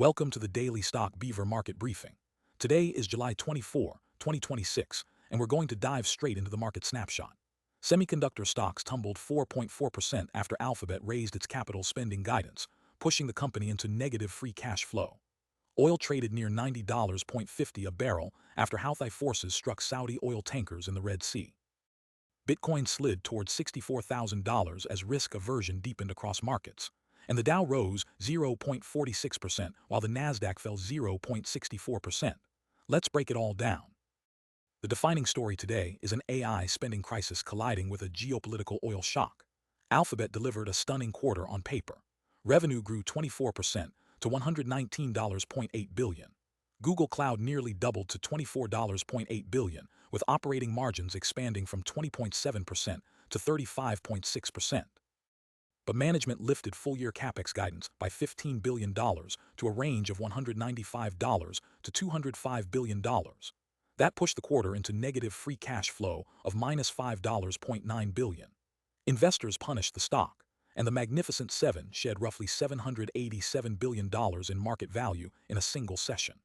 Welcome to the Daily Stock Beaver Market Briefing. Today is July 24, 2026, and we're going to dive straight into the market snapshot. Semiconductor stocks tumbled 4.4% after Alphabet raised its capital spending guidance, pushing the company into negative free cash flow. Oil traded near $90.50 a barrel after Houthi forces struck Saudi oil tankers in the Red Sea. Bitcoin slid towards $64,000 as risk aversion deepened across markets, and the Dow rose 0.46% while the NASDAQ fell 0.64%. Let's break it all down. The defining story today is an AI spending crisis colliding with a geopolitical oil shock. Alphabet delivered a stunning quarter on paper. Revenue grew 24% to $119.8 billion. Google Cloud nearly doubled to $24.8 billion, with operating margins expanding from 20.7% to 35.6%. But management lifted full-year capex guidance by $15 billion to a range of $195 to $205 billion. That pushed the quarter into negative free cash flow of minus $5.9 billion. Investors punished the stock, and the Magnificent Seven shed roughly $787 billion in market value in a single session.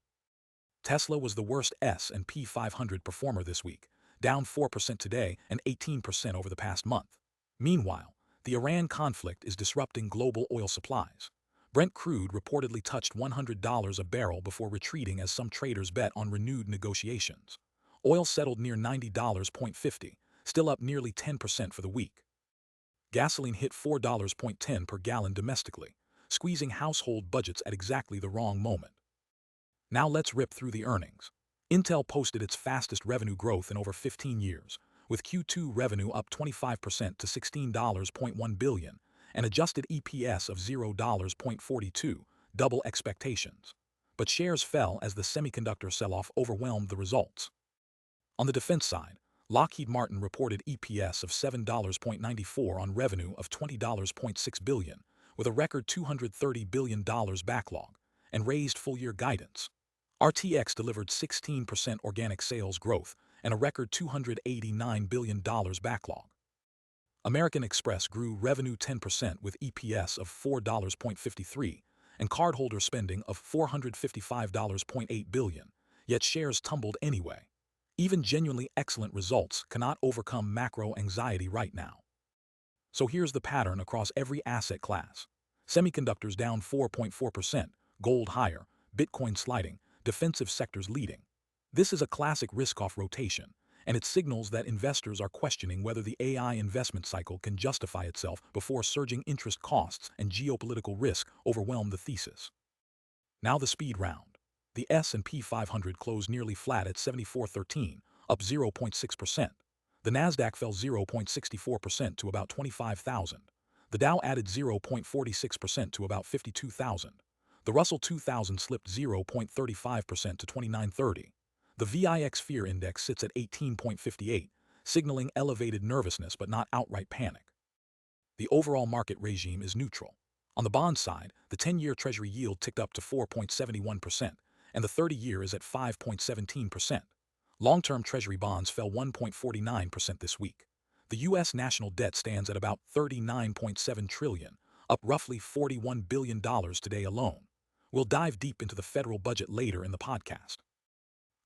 Tesla was the worst S&P 500 performer this week, down 4% today and 18% over the past month. Meanwhile, the Iran conflict is disrupting global oil supplies. Brent crude reportedly touched $100 a barrel before retreating as some traders bet on renewed negotiations. Oil settled near $90.50, still up nearly 10% for the week. Gasoline hit $4.10 per gallon domestically, squeezing household budgets at exactly the wrong moment. Now let's rip through the earnings. Intel posted its fastest revenue growth in over 15 years, with Q2 revenue up 25% to $16.1 billion and adjusted EPS of $0.42, double expectations. But shares fell as the semiconductor sell-off overwhelmed the results. On the defense side, Lockheed Martin reported EPS of $7.94 on revenue of $20.6 billion, with a record $230 billion backlog, and raised full-year guidance. RTX delivered 16% organic sales growth and a record $289 billion backlog. American Express grew revenue 10% with EPS of $4.53 and cardholder spending of $455.8 billion, yet shares tumbled anyway. Even genuinely excellent results cannot overcome macro anxiety right now. So here's the pattern across every asset class. Semiconductors down 4.4%, gold higher, Bitcoin sliding, defensive sectors leading. This is a classic risk-off rotation, and it signals that investors are questioning whether the AI investment cycle can justify itself before surging interest costs and geopolitical risk overwhelm the thesis. Now the speed round. The S&P 500 closed nearly flat at 7413, up 0.6%. The NASDAQ fell 0.64% to about 25,000. The Dow added 0.46% to about 52,000. The Russell 2000 slipped 0.35% to 2930. The VIX Fear Index sits at 18.58, signaling elevated nervousness but not outright panic. The overall market regime is neutral. On the bond side, the 10-year Treasury yield ticked up to 4.71%, and the 30-year is at 5.17%. Long-term Treasury bonds fell 1.49% this week. The U.S. national debt stands at about $39.7 trillion, up roughly $41 billion today alone. We'll dive deep into the federal budget later in the podcast.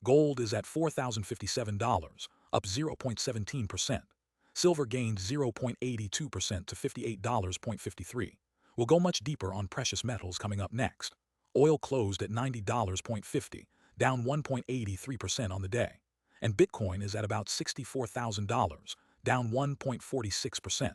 Gold is at $4,057, up 0.17%. Silver gained 0.82% to $58.53. We'll go much deeper on precious metals coming up next. Oil closed at $90.50, down 1.83% on the day. And Bitcoin is at about $64,000, down 1.46%.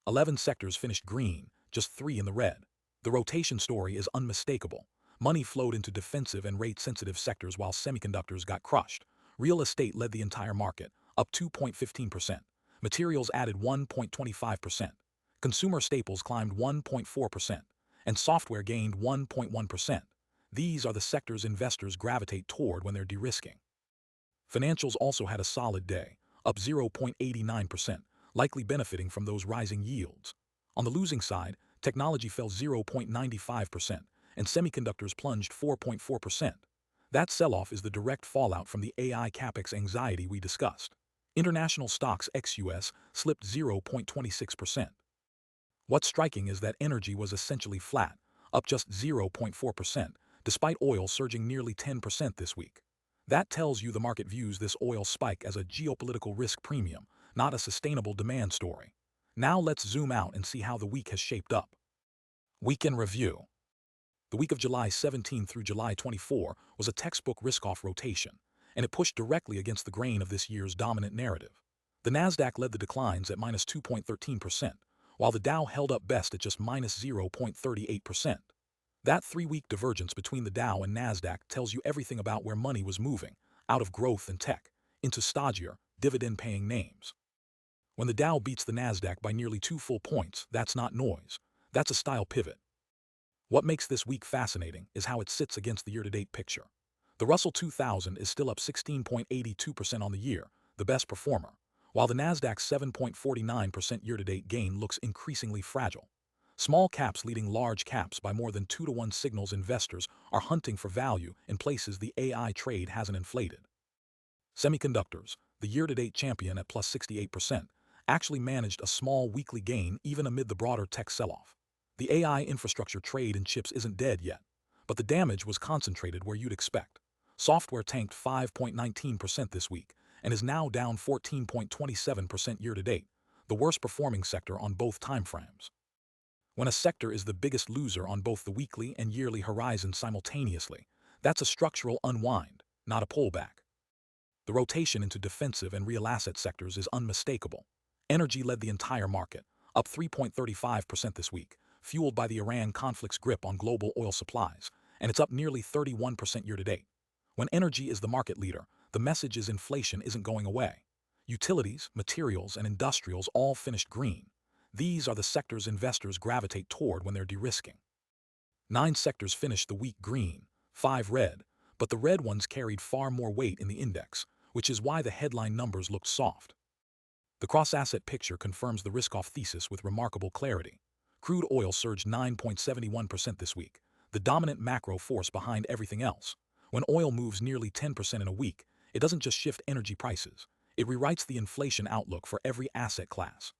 11 sectors finished green, just 3 in the red. The rotation story is unmistakable. Money flowed into defensive and rate-sensitive sectors while semiconductors got crushed. Real estate led the entire market, up 2.15%. Materials added 1.25%. Consumer staples climbed 1.4%. And software gained 1.1%. These are the sectors investors gravitate toward when they're de-risking. Financials also had a solid day, up 0.89%, likely benefiting from those rising yields. On the losing side, technology fell 0.95%, and semiconductors plunged 4.4%. That sell-off is the direct fallout from the AI capex anxiety we discussed. International stocks ex-US slipped 0.26%. What's striking is that energy was essentially flat, up just 0.4%, despite oil surging nearly 10% this week. That tells you the market views this oil spike as a geopolitical risk premium, not a sustainable demand story. Now let's zoom out and see how the week has shaped up. Week in review. The week of July 17 through July 24 was a textbook risk-off rotation, and it pushed directly against the grain of this year's dominant narrative. The NASDAQ led the declines at minus 2.13%, while the Dow held up best at just minus 0.38%. That three-week divergence between the Dow and NASDAQ tells you everything about where money was moving, out of growth and tech, into stodgier, dividend-paying names. When the Dow beats the NASDAQ by nearly 2 full points, that's not noise. That's a style pivot. What makes this week fascinating is how it sits against the year-to-date picture. The Russell 2000 is still up 16.82% on the year, the best performer, while the NASDAQ's 7.49% year-to-date gain looks increasingly fragile. Small caps leading large caps by more than 2-to-1 signals investors are hunting for value in places the AI trade hasn't inflated. Semiconductors, the year-to-date champion at plus 68%, actually managed a small weekly gain even amid the broader tech sell-off. The AI infrastructure trade in chips isn't dead yet, but the damage was concentrated where you'd expect. Software tanked 5.19% this week and is now down 14.27% year-to-date, the worst performing sector on both timeframes. When a sector is the biggest loser on both the weekly and yearly horizon simultaneously, that's a structural unwind, not a pullback. The rotation into defensive and real asset sectors is unmistakable. Energy led the entire market, up 3.35% this week, fueled by the Iran conflict's grip on global oil supplies, and it's up nearly 31% year-to-date. When energy is the market leader, the message is inflation isn't going away. Utilities, materials, and industrials all finished green. These are the sectors investors gravitate toward when they're de-risking. 9 sectors finished the week green, 5 red, but the red ones carried far more weight in the index, which is why the headline numbers looked soft. The cross-asset picture confirms the risk-off thesis with remarkable clarity. Crude oil surged 9.71% this week, the dominant macro force behind everything else. When oil moves nearly 10% in a week, it doesn't just shift energy prices, it rewrites the inflation outlook for every asset class.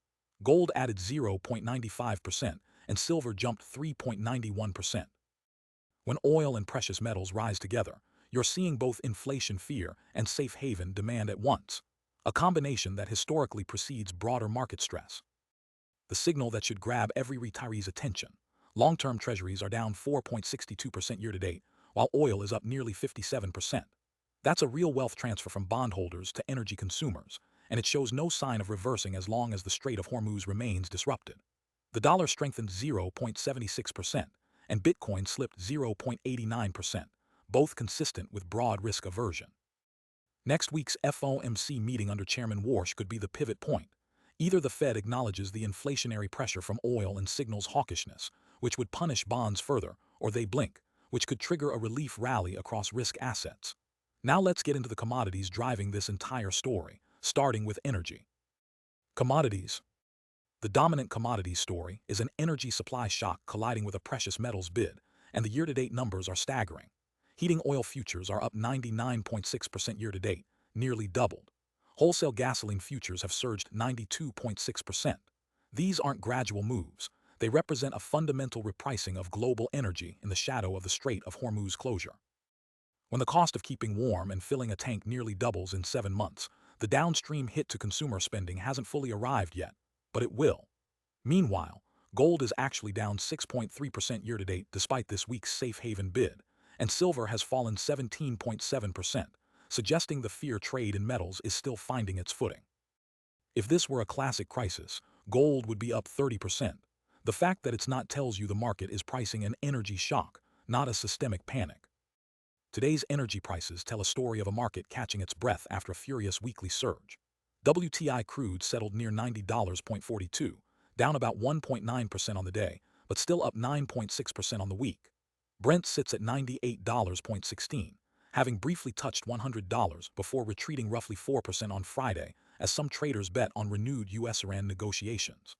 Gold added 0.95%, and silver jumped 3.91%. When oil and precious metals rise together, you're seeing both inflation fear and safe haven demand at once, a combination that historically precedes broader market stress. The signal that should grab every retiree's attention. Long-term treasuries are down 4.62% year-to-date, while oil is up nearly 57%. That's a real wealth transfer from bondholders to energy consumers, and it shows no sign of reversing as long as the Strait of Hormuz remains disrupted. The dollar strengthened 0.76%, and Bitcoin slipped 0.89%, both consistent with broad risk aversion. Next week's FOMC meeting under Chairman Warsh could be the pivot point. Either the Fed acknowledges the inflationary pressure from oil and signals hawkishness, which would punish bonds further, or they blink, which could trigger a relief rally across risk assets. Now let's get into the commodities driving this entire story, starting with energy. Commodities. The dominant commodities story is an energy supply shock colliding with a precious metals bid, and the year-to-date numbers are staggering. Heating oil futures are up 99.6% year-to-date, nearly doubled. Wholesale gasoline futures have surged 92.6%. These aren't gradual moves. They represent a fundamental repricing of global energy in the shadow of the Strait of Hormuz closure. When the cost of keeping warm and filling a tank nearly doubles in 7 months, the downstream hit to consumer spending hasn't fully arrived yet, but it will. Meanwhile, gold is actually down 6.3% year-to-date despite this week's safe haven bid, and silver has fallen 17.7%, suggesting the fear trade in metals is still finding its footing. If this were a classic crisis, gold would be up 30%. The fact that it's not tells you the market is pricing an energy shock, not a systemic panic. Today's energy prices tell a story of a market catching its breath after a furious weekly surge. WTI crude settled near $90.42, down about 1.9% on the day, but still up 9.6% on the week. Brent sits at $98.16, having briefly touched $100 before retreating roughly 4% on Friday as some traders bet on renewed U.S.-Iran negotiations.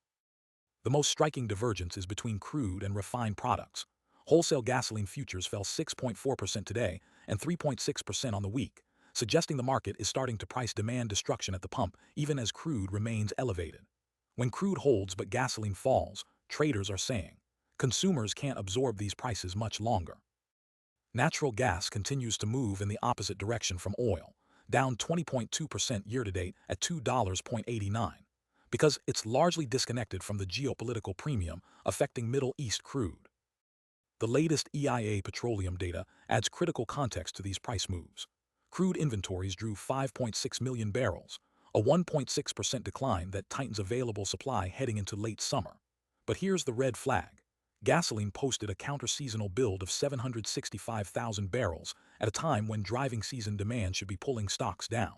The most striking divergence is between crude and refined products. Wholesale gasoline futures fell 6.4% today and 3.6% on the week, suggesting the market is starting to price demand destruction at the pump even as crude remains elevated. When crude holds but gasoline falls, traders are saying, Consumers can't absorb these prices much longer. Natural gas continues to move in the opposite direction from oil, down 20.2% year-to-date at $2.89, because it's largely disconnected from the geopolitical premium affecting Middle East crude. The latest EIA petroleum data adds critical context to these price moves. Crude inventories drew 5.6 million barrels, a 1.6% decline that tightens available supply heading into late summer. But here's the red flag. Gasoline posted a counter-seasonal build of 765,000 barrels at a time when driving season demand should be pulling stocks down.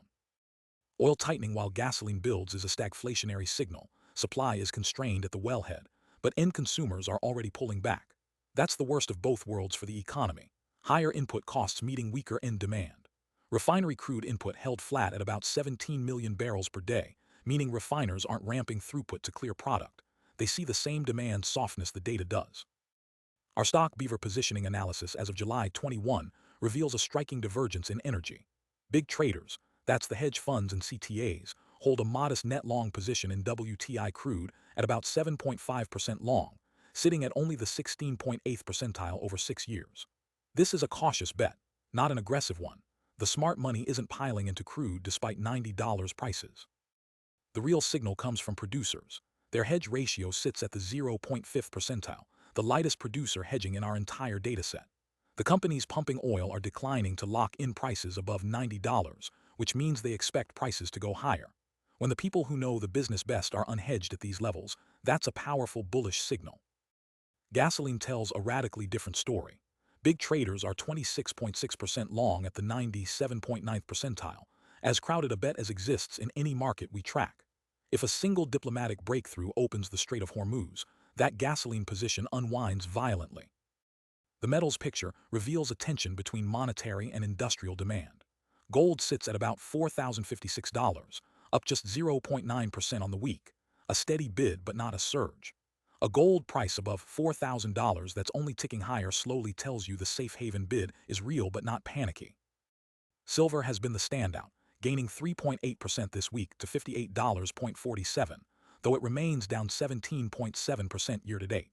Oil tightening while gasoline builds is a stagflationary signal. Supply is constrained at the wellhead, but end consumers are already pulling back. That's the worst of both worlds for the economy. Higher input costs meeting weaker end demand. Refinery crude input held flat at about 17 million barrels per day, meaning refiners aren't ramping throughput to clear product. They see the same demand softness the data does. Our stock Beaver positioning analysis as of July 21 reveals a striking divergence in energy. Big traders, that's the hedge funds and CTAs, hold a modest net long position in WTI crude at about 7.5% long, sitting at only the 16.8th percentile over 6 years. This is a cautious bet, not an aggressive one. The smart money isn't piling into crude despite $90 prices. The real signal comes from producers. Their hedge ratio sits at the 0.5th percentile, the lightest producer hedging in our entire dataset. The companies pumping oil are declining to lock in prices above $90, which means they expect prices to go higher. When the people who know the business best are unhedged at these levels, that's a powerful bullish signal. Gasoline tells a radically different story. Big traders are 26.6% long at the 97.9th percentile, as crowded a bet as exists in any market we track. If a single diplomatic breakthrough opens the Strait of Hormuz, that gasoline position unwinds violently. The metals picture reveals a tension between monetary and industrial demand. Gold sits at about $4,056, up just 0.9% on the week, a steady bid but not a surge. A gold price above $4,000 that's only ticking higher slowly tells you the safe haven bid is real but not panicky. Silver has been the standout, gaining 3.8% this week to $58.47, though it remains down 17.7% year-to-date.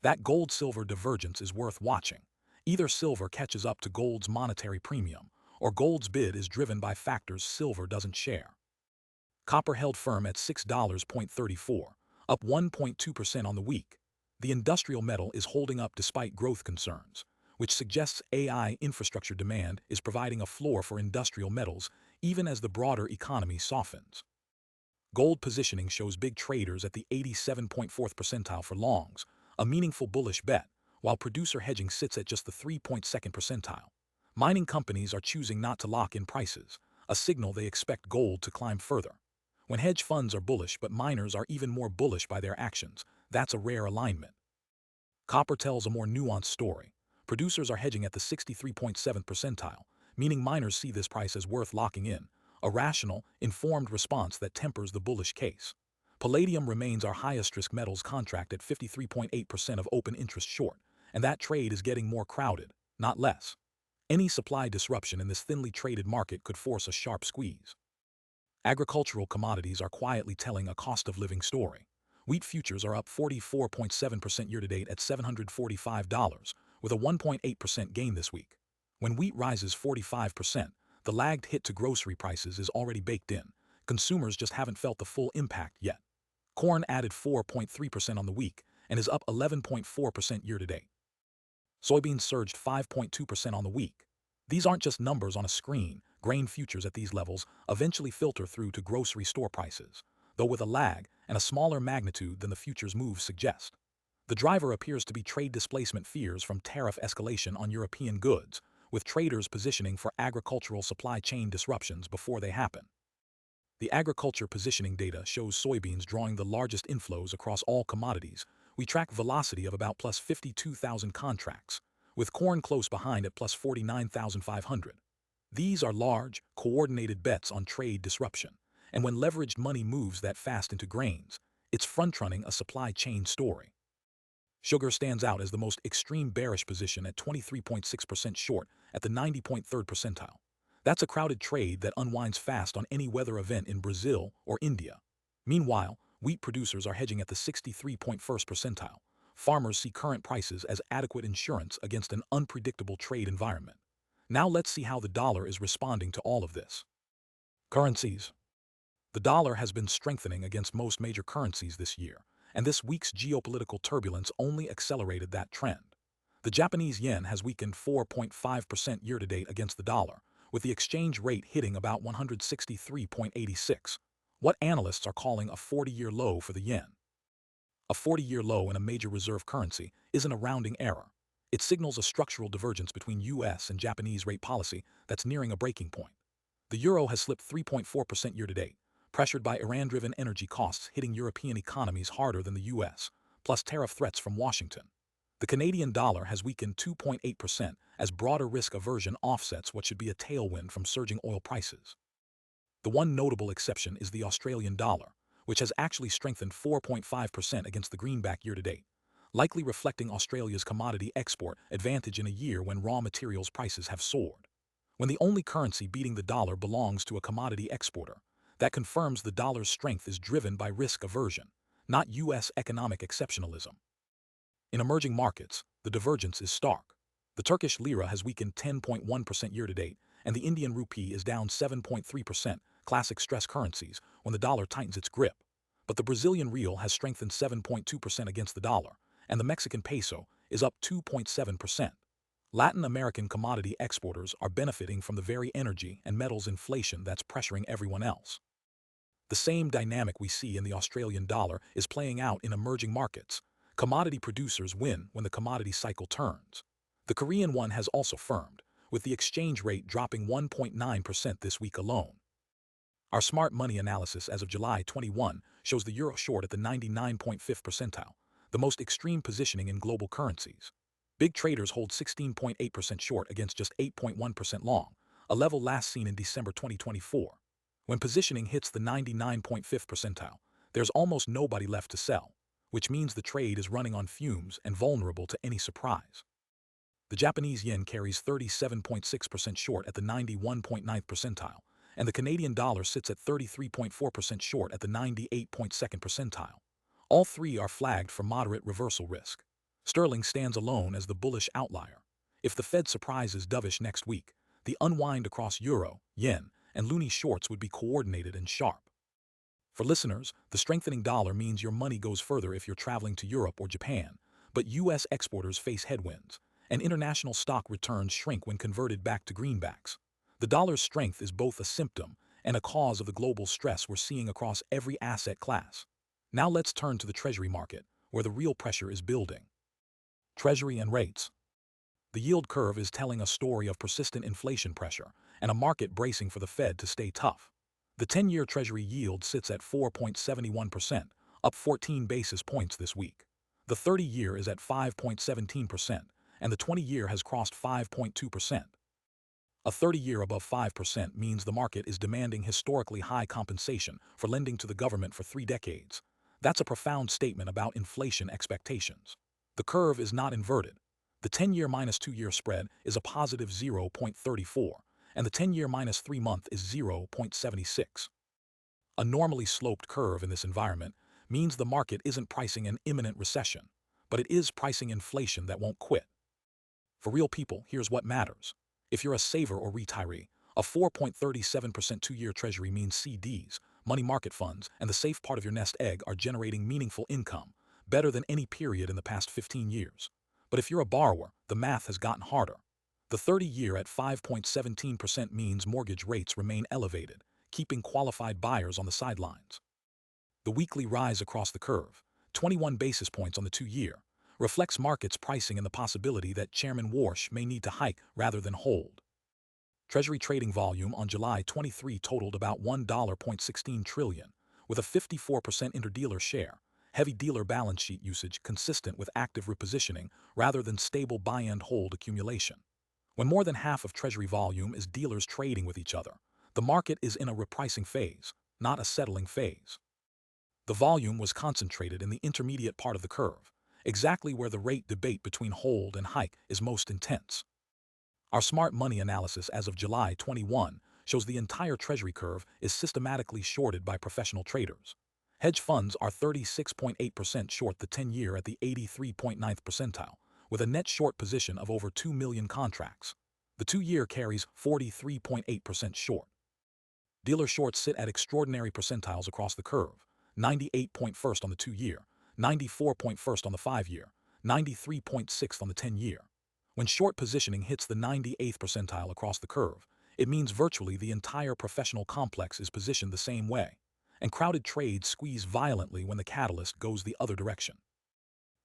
That gold-silver divergence is worth watching. Either silver catches up to gold's monetary premium, or gold's bid is driven by factors silver doesn't share. Copper held firm at $6.34, up 1.2% on the week. The industrial metal is holding up despite growth concerns, which suggests AI infrastructure demand is providing a floor for industrial metals even as the broader economy softens. Gold positioning shows big traders at the 87.4th percentile for longs, a meaningful bullish bet, while producer hedging sits at just the 3.2nd percentile. Mining companies are choosing not to lock in prices, a signal they expect gold to climb further. When hedge funds are bullish but miners are even more bullish by their actions, that's a rare alignment. Copper tells a more nuanced story. Producers are hedging at the 63.7th percentile, meaning miners see this price as worth locking in, a rational, informed response that tempers the bullish case. Palladium remains our highest-risk metals contract at 53.8% of open interest short, and that trade is getting more crowded, not less. Any supply disruption in this thinly traded market could force a sharp squeeze. Agricultural commodities are quietly telling a cost-of-living story. Wheat futures are up 44.7% year-to-date at $745, with a 1.8% gain this week. When wheat rises 45%, the lagged hit to grocery prices is already baked in. Consumers just haven't felt the full impact yet. Corn added 4.3% on the week and is up 11.4% year-to-date. Soybeans surged 5.2% on the week. These aren't just numbers on a screen. Grain futures at these levels eventually filter through to grocery store prices, though with a lag and a smaller magnitude than the futures moves suggest. The driver appears to be trade displacement fears from tariff escalation on European goods, with traders positioning for agricultural supply chain disruptions before they happen. The agriculture positioning data shows soybeans drawing the largest inflows across all commodities. We track velocity of about plus 52,000 contracts, with corn close behind at plus 49,500. These are large, coordinated bets on trade disruption, and when leveraged money moves that fast into grains, it's front-running a supply chain story. Sugar stands out as the most extreme bearish position at 23.6% short at the 90.3rd percentile. That's a crowded trade that unwinds fast on any weather event in Brazil or India. Meanwhile, wheat producers are hedging at the 63.1st percentile, farmers see current prices as adequate insurance against an unpredictable trade environment. Now let's see how the dollar is responding to all of this. Currencies. The dollar has been strengthening against most major currencies this year, and this week's geopolitical turbulence only accelerated that trend. The Japanese yen has weakened 4.5% year-to-date against the dollar, with the exchange rate hitting about 163.86, what analysts are calling a 40-year low for the yen. A 40-year low in a major reserve currency isn't a rounding error. It signals a structural divergence between U.S. and Japanese rate policy that's nearing a breaking point. The euro has slipped 3.4% year-to-date, pressured by Iran-driven energy costs hitting European economies harder than the U.S., plus tariff threats from Washington. The Canadian dollar has weakened 2.8% as broader risk aversion offsets what should be a tailwind from surging oil prices. The one notable exception is the Australian dollar, which has actually strengthened 4.5% against the greenback year-to-date, likely reflecting Australia's commodity export advantage in a year when raw materials prices have soared. When the only currency beating the dollar belongs to a commodity exporter, that confirms the dollar's strength is driven by risk aversion, not U.S. economic exceptionalism. In emerging markets, the divergence is stark. The Turkish lira has weakened 10.1% year-to-date, and the Indian rupee is down 7.3%, classic stress currencies, when the dollar tightens its grip. But the Brazilian real has strengthened 7.2% against the dollar, and the Mexican peso is up 2.7%. Latin American commodity exporters are benefiting from the very energy and metals inflation that's pressuring everyone else. The same dynamic we see in the Australian dollar is playing out in emerging markets. Commodity producers win when the commodity cycle turns. The Korean won has also firmed, with the exchange rate dropping 1.9% this week alone. Our smart money analysis as of July 21 shows the euro short at the 99.5th percentile, the most extreme positioning in global currencies. Big traders hold 16.8% short against just 8.1% long, a level last seen in December 2024. When positioning hits the 99.5th percentile, there's almost nobody left to sell, which means the trade is running on fumes and vulnerable to any surprise. The Japanese yen carries 37.6% short at the 91.9th percentile, and the Canadian dollar sits at 33.4% short at the 98.2nd percentile. All three are flagged for moderate reversal risk. Sterling stands alone as the bullish outlier. If the Fed surprises dovish next week, the unwind across euro, yen, and loonie shorts would be coordinated and sharp. For listeners, the strengthening dollar means your money goes further if you're traveling to Europe or Japan, but U.S. exporters face headwinds, and international stock returns shrink when converted back to greenbacks. The dollar's strength is both a symptom and a cause of the global stress we're seeing across every asset class. Now let's turn to the Treasury market, where the real pressure is building. Treasury and Rates. The yield curve is telling a story of persistent inflation pressure and a market bracing for the Fed to stay tough. The 10-year Treasury yield sits at 4.71%, up 14 basis points this week. The 30-year is at 5.17%, and the 20-year has crossed 5.2%. A 30-year above 5% means the market is demanding historically high compensation for lending to the government for 3 decades. That's a profound statement about inflation expectations. The curve is not inverted. The 10-year minus 2-year spread is a positive 0.34, and the 10-year minus 3-month is 0.76. A normally sloped curve in this environment means the market isn't pricing an imminent recession, but it is pricing inflation that won't quit. For real people, here's what matters. If you're a saver or retiree, a 4.37% 2-year Treasury means CDs, money market funds, and the safe part of your nest egg are generating meaningful income, better than any period in the past 15 years. But if you're a borrower, the math has gotten harder. The 30-year at 5.17% means mortgage rates remain elevated, keeping qualified buyers on the sidelines. The weekly rise across the curve, 21 basis points on the 2-year, reflects markets pricing in the possibility that Chairman Warsh may need to hike rather than hold. Treasury trading volume on July 23 totaled about $1.16 trillion, with a 54% interdealer share, heavy dealer balance sheet usage consistent with active repositioning rather than stable buy-and-hold accumulation. When more than half of Treasury volume is dealers trading with each other, the market is in a repricing phase, not a settling phase. The volume was concentrated in the intermediate part of the curve, exactly where the rate debate between hold and hike is most intense. Our smart money analysis as of July 21 shows the entire Treasury curve is systematically shorted by professional traders. Hedge funds are 36.8% short the 10-year at the 83.9th percentile, with a net short position of over 2 million contracts. The 2-year carries 43.8% short. Dealer shorts sit at extraordinary percentiles across the curve, 98.1st on the 2-year, 94.1st on the 5-year, 93.6th on the 10-year. When short positioning hits the 98th percentile across the curve, it means virtually the entire professional complex is positioned the same way, and crowded trades squeeze violently when the catalyst goes the other direction.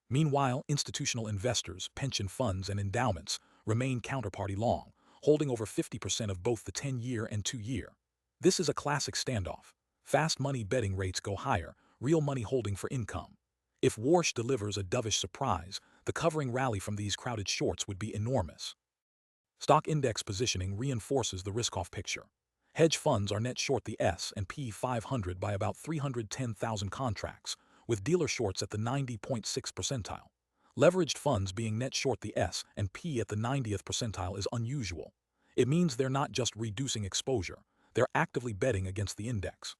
Meanwhile, institutional investors, pension funds, and endowments remain counterparty long, holding over 50% of both the 10-year and 2-year. This is a classic standoff. Fast money betting rates go higher, real money holding for income. If Warsh delivers a dovish surprise, the covering rally from these crowded shorts would be enormous. Stock index positioning reinforces the risk-off picture. Hedge funds are net short the S&P 500 by about 310,000 contracts, with dealer shorts at the 90.6th percentile. Leveraged funds being net short the S&P at the 90th percentile is unusual. It means they're not just reducing exposure, they're actively betting against the index.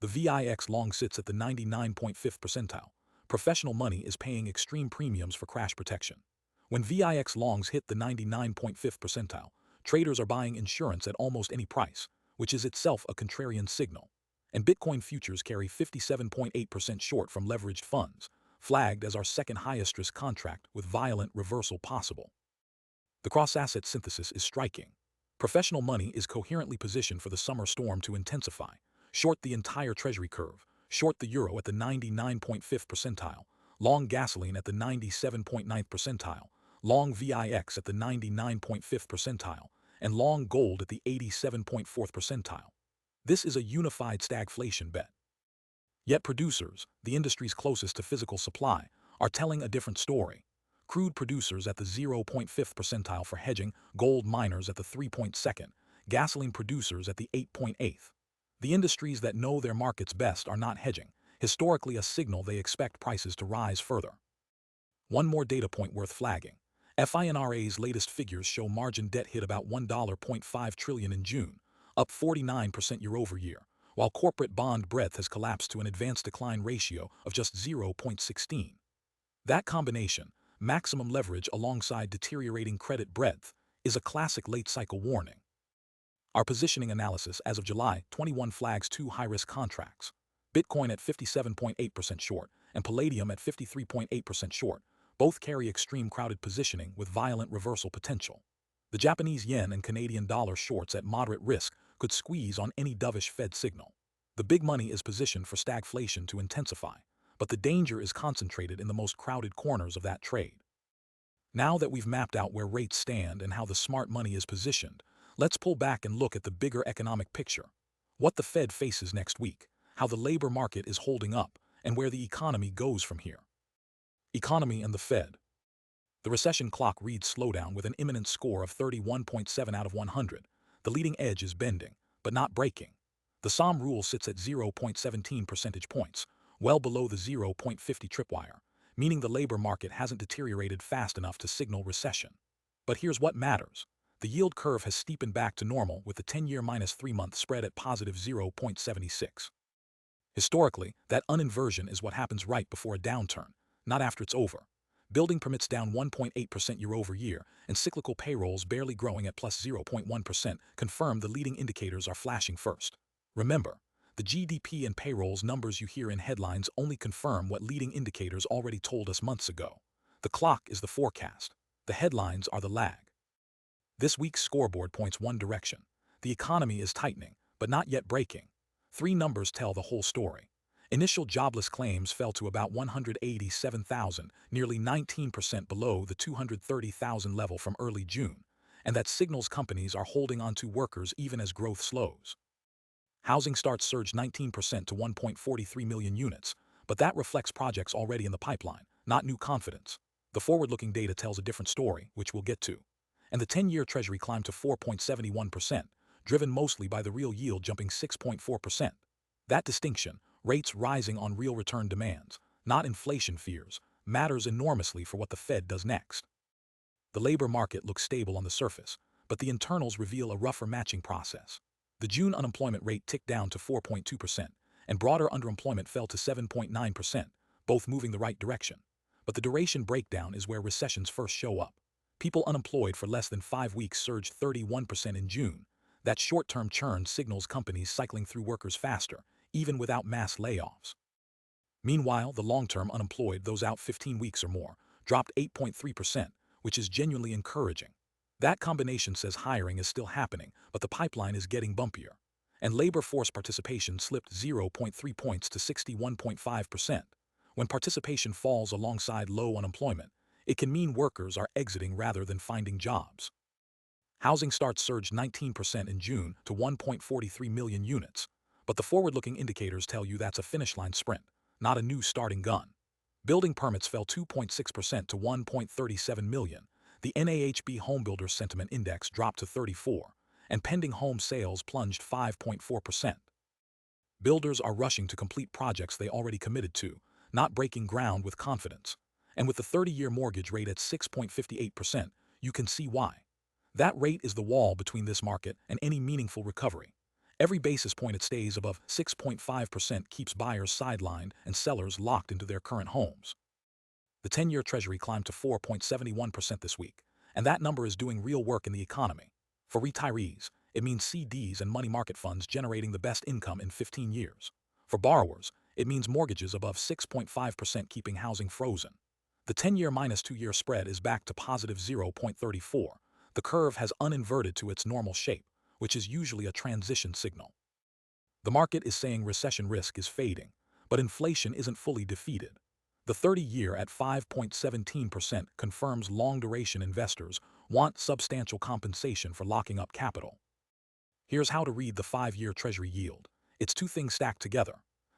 The VIX long sits at the 99.5th percentile. Professional money is paying extreme premiums for crash protection. When VIX longs hit the 99.5th percentile, traders are buying insurance at almost any price, which is itself a contrarian signal. And Bitcoin futures carry 57.8% short from leveraged funds, flagged as our second highest risk contract with violent reversal possible. The cross-asset synthesis is striking. Professional money is coherently positioned for the summer storm to intensify. Short the entire Treasury curve, short the euro at the 99.5th percentile, long gasoline at the 97.9th percentile, long VIX at the 99.5th percentile, and long gold at the 87.4th percentile. This is a unified stagflation bet. Yet producers, the industries closest to physical supply, are telling a different story. Crude producers at the 0.5th percentile for hedging, gold miners at the 3.2nd, gasoline producers at the 8.8th. The industries that know their markets best are not hedging, historically a signal they expect prices to rise further. One more data point worth flagging. FINRA's latest figures show margin debt hit about $1.5 trillion in June, up 49% year-over-year, while corporate bond breadth has collapsed to an advanced decline ratio of just 0.16. That combination, maximum leverage alongside deteriorating credit breadth, is a classic late-cycle warning. Our positioning analysis as of July 21 flags two high-risk contracts, Bitcoin at 57.8% short and Palladium at 53.8% short. Both carry extreme crowded positioning with violent reversal potential. The Japanese yen and Canadian dollar shorts at moderate risk could squeeze on any dovish Fed signal. The big money is positioned for stagflation to intensify, but the danger is concentrated in the most crowded corners of that trade. Now that we've mapped out where rates stand and how the smart money is positioned, let's pull back and look at the bigger economic picture. What the Fed faces next week, how the labor market is holding up, and where the economy goes from here. Economy and the Fed. The recession clock reads slowdown with an imminent score of 31.7 out of 100. The leading edge is bending, but not breaking. The SOM rule sits at 0.17 percentage points, well below the 0.50 tripwire, meaning the labor market hasn't deteriorated fast enough to signal recession. But here's what matters. The yield curve has steepened back to normal with the 10-year minus 3-month spread at positive 0.76. Historically, that uninversion is what happens right before a downturn, not after it's over. Building permits down 1.8% year-over-year, and cyclical payrolls barely growing at plus 0.1% confirm the leading indicators are flashing first. Remember, the GDP and payrolls numbers you hear in headlines only confirm what leading indicators already told us months ago. The clock is the forecast. The headlines are the lag. This week's scoreboard points one direction. The economy is tightening, but not yet breaking. 3 numbers tell the whole story. Initial jobless claims fell to about 187,000, nearly 19% below the 230,000 level from early June, and that signals companies are holding on to workers even as growth slows. Housing starts surged 19% to 1.43 million units, but that reflects projects already in the pipeline, not new confidence. The forward-looking data tells a different story, which we'll get to. And the 10-year Treasury climbed to 4.71%, driven mostly by the real yield jumping 6.4%. That distinction, rates rising on real return demands, not inflation fears, matters enormously for what the Fed does next. The labor market looks stable on the surface, but the internals reveal a rougher matching process. The June unemployment rate ticked down to 4.2%, and broader underemployment fell to 7.9%, both moving the right direction. But the duration breakdown is where recessions first show up. People unemployed for less than 5 weeks surged 31% in June. That short-term churn signals companies cycling through workers faster, even without mass layoffs. Meanwhile, the long-term unemployed, those out 15 weeks or more, dropped 8.3%, which is genuinely encouraging. That combination says hiring is still happening, but the pipeline is getting bumpier. And labor force participation slipped 0.3 points to 61.5%. When participation falls alongside low unemployment, it can mean workers are exiting rather than finding jobs. Housing starts surged 19% in June to 1.43 million units, but the forward-looking indicators tell you that's a finish line sprint, not a new starting gun. Building permits fell 2.6% to 1.37 million. The NAHB Homebuilder Sentiment Index dropped to 34, and pending home sales plunged 5.4%. Builders are rushing to complete projects they already committed to, not breaking ground with confidence. And with the 30-year mortgage rate at 6.58%, you can see why. That rate is the wall between this market and any meaningful recovery. Every basis point it stays above 6.5% keeps buyers sidelined and sellers locked into their current homes. The 10-year Treasury climbed to 4.71% this week, and that number is doing real work in the economy. For retirees, it means CDs and money market funds generating the best income in 15 years. For borrowers, it means mortgages above 6.5% keeping housing frozen. The 10-year minus 2-year spread is back to positive 0.34. The curve has uninverted to its normal shape, which is usually a transition signal. The market is saying recession risk is fading, but inflation isn't fully defeated. The 30-year at 5.17% confirms long-duration investors want substantial compensation for locking up capital. Here's how to read the 5-year Treasury yield. It's two things stacked together.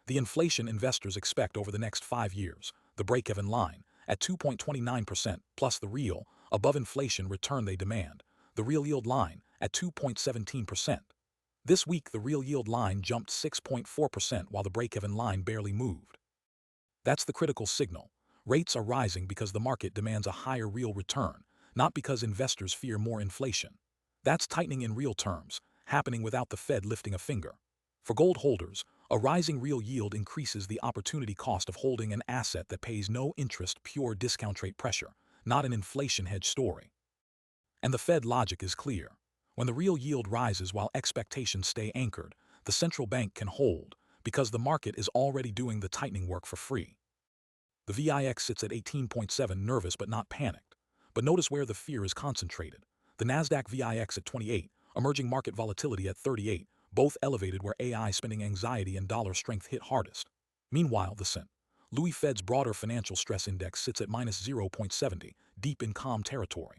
The inflation investors expect over the next 5 years, the break-even line, at 2.29%, plus the real, above-inflation return they demand, the real yield line, at 2.17%. This week, the real yield line jumped 6.4% while the break-even line barely moved. That's the critical signal. Rates are rising because the market demands a higher real return, not because investors fear more inflation. That's tightening in real terms, happening without the Fed lifting a finger. For gold holders, a rising real yield increases the opportunity cost of holding an asset that pays no interest, pure discount rate pressure, not an inflation hedge story. And the Fed logic is clear. When the real yield rises while expectations stay anchored, the central bank can hold, because the market is already doing the tightening work for free. The VIX sits at 18.7, nervous but not panicked. But notice where the fear is concentrated. The NASDAQ VIX at 28, emerging market volatility at 38, both elevated where AI spending anxiety and dollar strength hit hardest. Meanwhile, the Louis Fed's broader financial stress index sits at minus 0.70, deep in calm territory.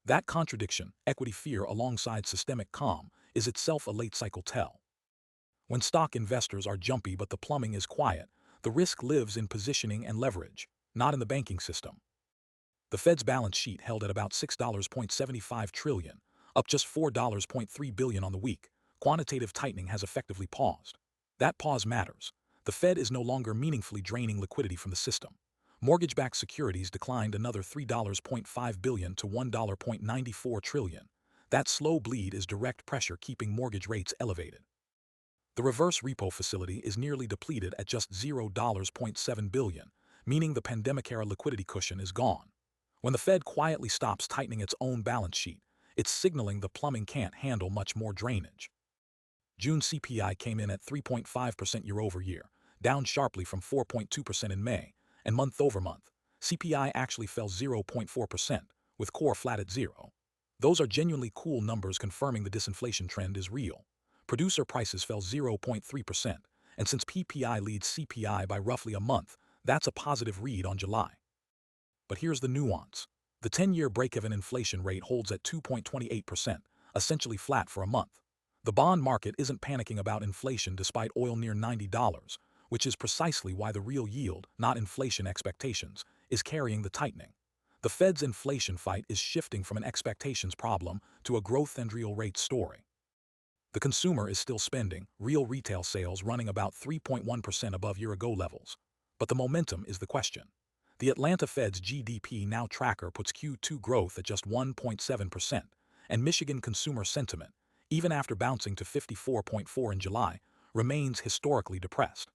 That contradiction, equity fear alongside systemic calm, is itself a late-cycle tell. When stock investors are jumpy but the plumbing is quiet, the risk lives in positioning and leverage, not in the banking system. The Fed's balance sheet held at about $6.75 trillion, up just $4.3 billion on the week. Quantitative tightening has effectively paused. That pause matters. The Fed is no longer meaningfully draining liquidity from the system. Mortgage-backed securities declined another $3.5 billion to $1.94 trillion. That slow bleed is direct pressure keeping mortgage rates elevated. The reverse repo facility is nearly depleted at just $0.7 billion, meaning the pandemic-era liquidity cushion is gone. When the Fed quietly stops tightening its own balance sheet, it's signaling the plumbing can't handle much more drainage. June CPI came in at 3.5% year-over-year, down sharply from 4.2% in May, and month-over-month, CPI actually fell 0.4%, with core flat at 0. Those are genuinely cool numbers confirming the disinflation trend is real. Producer prices fell 0.3%, and since PPI leads CPI by roughly a month, that's a positive read on July. But here's the nuance. The 10-year break-even inflation rate holds at 2.28%, essentially flat for a month. The bond market isn't panicking about inflation despite oil near $90, which is precisely why the real yield, not inflation expectations, is carrying the tightening. The Fed's inflation fight is shifting from an expectations problem to a growth and real rate story. The consumer is still spending, real retail sales running about 3.1% above year-ago levels. But the momentum is the question. The Atlanta Fed's GDP Now tracker puts Q2 growth at just 1.7%, and Michigan consumer sentiment, even after bouncing to 54.4 in July, remains historically depressed.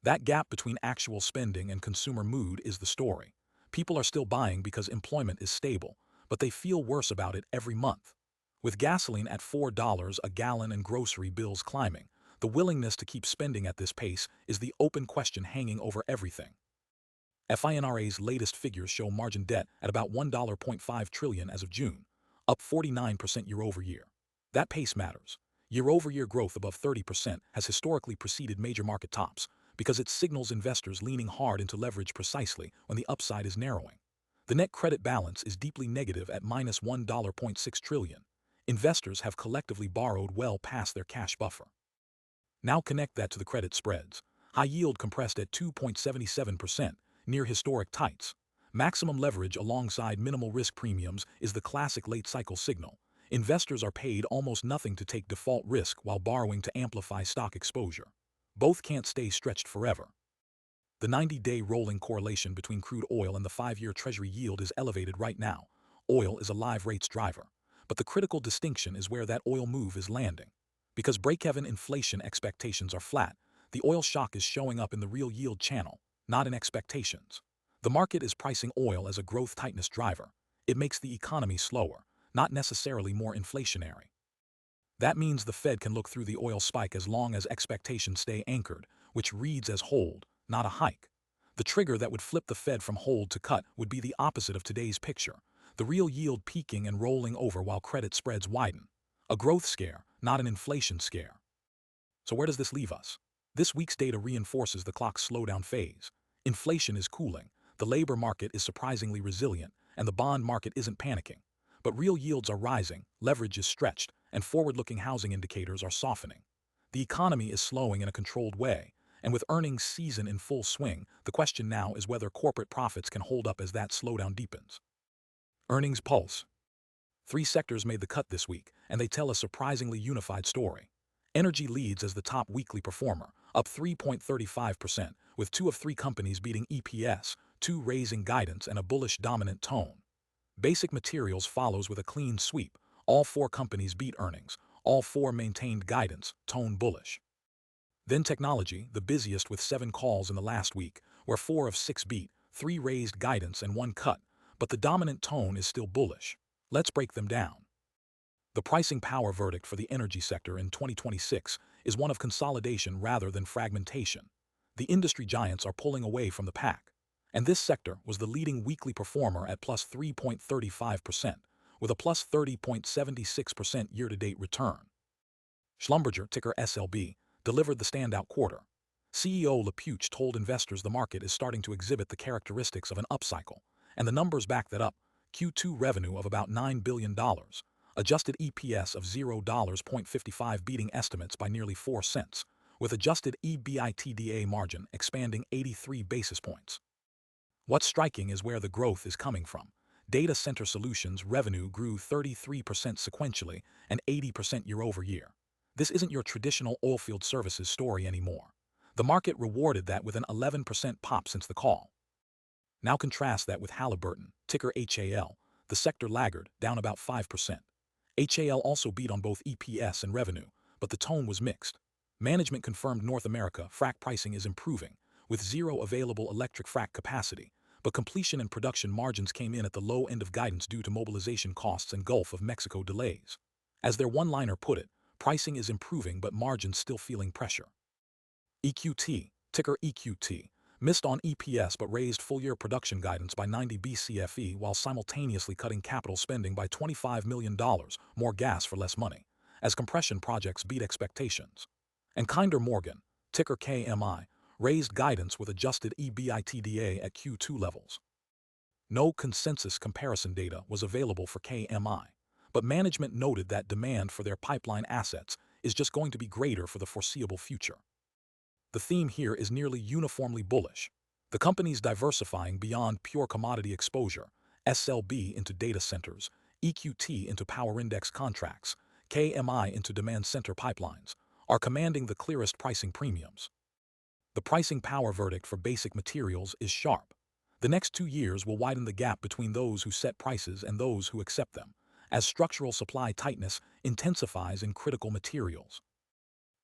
That gap between actual spending and consumer mood is the story. People are still buying because employment is stable, but they feel worse about it every month. With gasoline at $4 a gallon and grocery bills climbing, the willingness to keep spending at this pace is the open question hanging over everything. FINRA's latest figures show margin debt at about $1.5 trillion as of June, up 49% year-over-year. That pace matters. Year-over-year growth above 30% has historically preceded major market tops because it signals investors leaning hard into leverage precisely when the upside is narrowing. The net credit balance is deeply negative at minus $1.6 trillion. Investors have collectively borrowed well past their cash buffer. Now connect that to the credit spreads. High yield compressed at 2.77%, near historic tights. Maximum leverage alongside minimal risk premiums is the classic late cycle signal. Investors are paid almost nothing to take default risk while borrowing to amplify stock exposure. Both can't stay stretched forever. The 90-day rolling correlation between crude oil and the 5-year Treasury yield is elevated right now. Oil is a live rates driver. But the critical distinction is where that oil move is landing. Because break-even inflation expectations are flat, the oil shock is showing up in the real yield channel, not in expectations. The market is pricing oil as a growth tightness driver. It makes the economy slower, not necessarily more inflationary. That means the Fed can look through the oil spike as long as expectations stay anchored, which reads as hold, not a hike. The trigger that would flip the Fed from hold to cut would be the opposite of today's picture, the real yield peaking and rolling over while credit spreads widen. A growth scare, not an inflation scare. So where does this leave us? This week's data reinforces the clock's slowdown phase. Inflation is cooling, the labor market is surprisingly resilient, and the bond market isn't panicking. But real yields are rising, leverage is stretched, and forward-looking housing indicators are softening. The economy is slowing in a controlled way, and with earnings season in full swing, the question now is whether corporate profits can hold up as that slowdown deepens. Earnings pulse. 3 sectors made the cut this week, and they tell a surprisingly unified story. Energy leads as the top weekly performer, up 3.35%, with 2 of 3 companies beating EPS, 2 raising guidance and a bullish dominant tone. Basic materials follows with a clean sweep. All 4 companies beat earnings, all 4 maintained guidance, tone bullish. Then technology, the busiest with 7 calls in the last week, where 4 of 6 beat, 3 raised guidance and 1 cut, but the dominant tone is still bullish. Let's break them down. The pricing power verdict for the energy sector in 2026 is one of consolidation rather than fragmentation. The industry giants are pulling away from the pack. And this sector was the leading weekly performer at plus 3.35%, with a plus 30.76% year-to-date return. Schlumberger, ticker SLB, delivered the standout quarter. CEO LePuch told investors the market is starting to exhibit the characteristics of an upcycle, and the numbers back that up. Q2 revenue of about $9 billion, adjusted EPS of $0.55 beating estimates by nearly 4 cents, with adjusted EBITDA margin expanding 83 basis points. What's striking is where the growth is coming from. Data center solutions revenue grew 33% sequentially and 80% year-over-year. This isn't your traditional oilfield services story anymore. The market rewarded that with an 11% pop since the call. Now contrast that with Halliburton, ticker HAL, the sector laggard, down about 5%. HAL also beat on both EPS and revenue, but the tone was mixed. Management confirmed North America frac pricing is improving, with 0 available electric frac capacity, but completion and production margins came in at the low end of guidance due to mobilization costs and Gulf of Mexico delays. As their one-liner put it, pricing is improving but margins still feeling pressure. EQT, ticker EQT, missed on EPS but raised full-year production guidance by 90 BCFE while simultaneously cutting capital spending by $25 million, more gas for less money, as compression projects beat expectations. And Kinder Morgan, ticker KMI, raised guidance with adjusted EBITDA at Q2 levels. No consensus comparison data was available for KMI, but management noted that demand for their pipeline assets is just going to be greater for the foreseeable future. The theme here is nearly uniformly bullish. The company's diversifying beyond pure commodity exposure, SLB into data centers, EQT into power index contracts, KMI into demand center pipelines, are commanding the clearest pricing premiums. The pricing power verdict for basic materials is sharp. The next 2 years will widen the gap between those who set prices and those who accept them, as structural supply tightness intensifies in critical materials.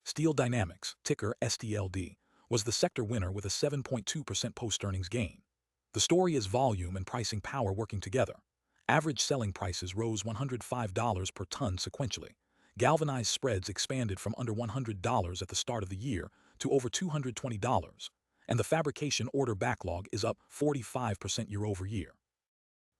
Steel Dynamics, ticker STLD, was the sector winner with a 7.2% post-earnings gain. The story is volume and pricing power working together. Average selling prices rose $105 per ton sequentially. Galvanized spreads expanded from under $100 at the start of the year to over $220, and the fabrication order backlog is up 45% year-over-year.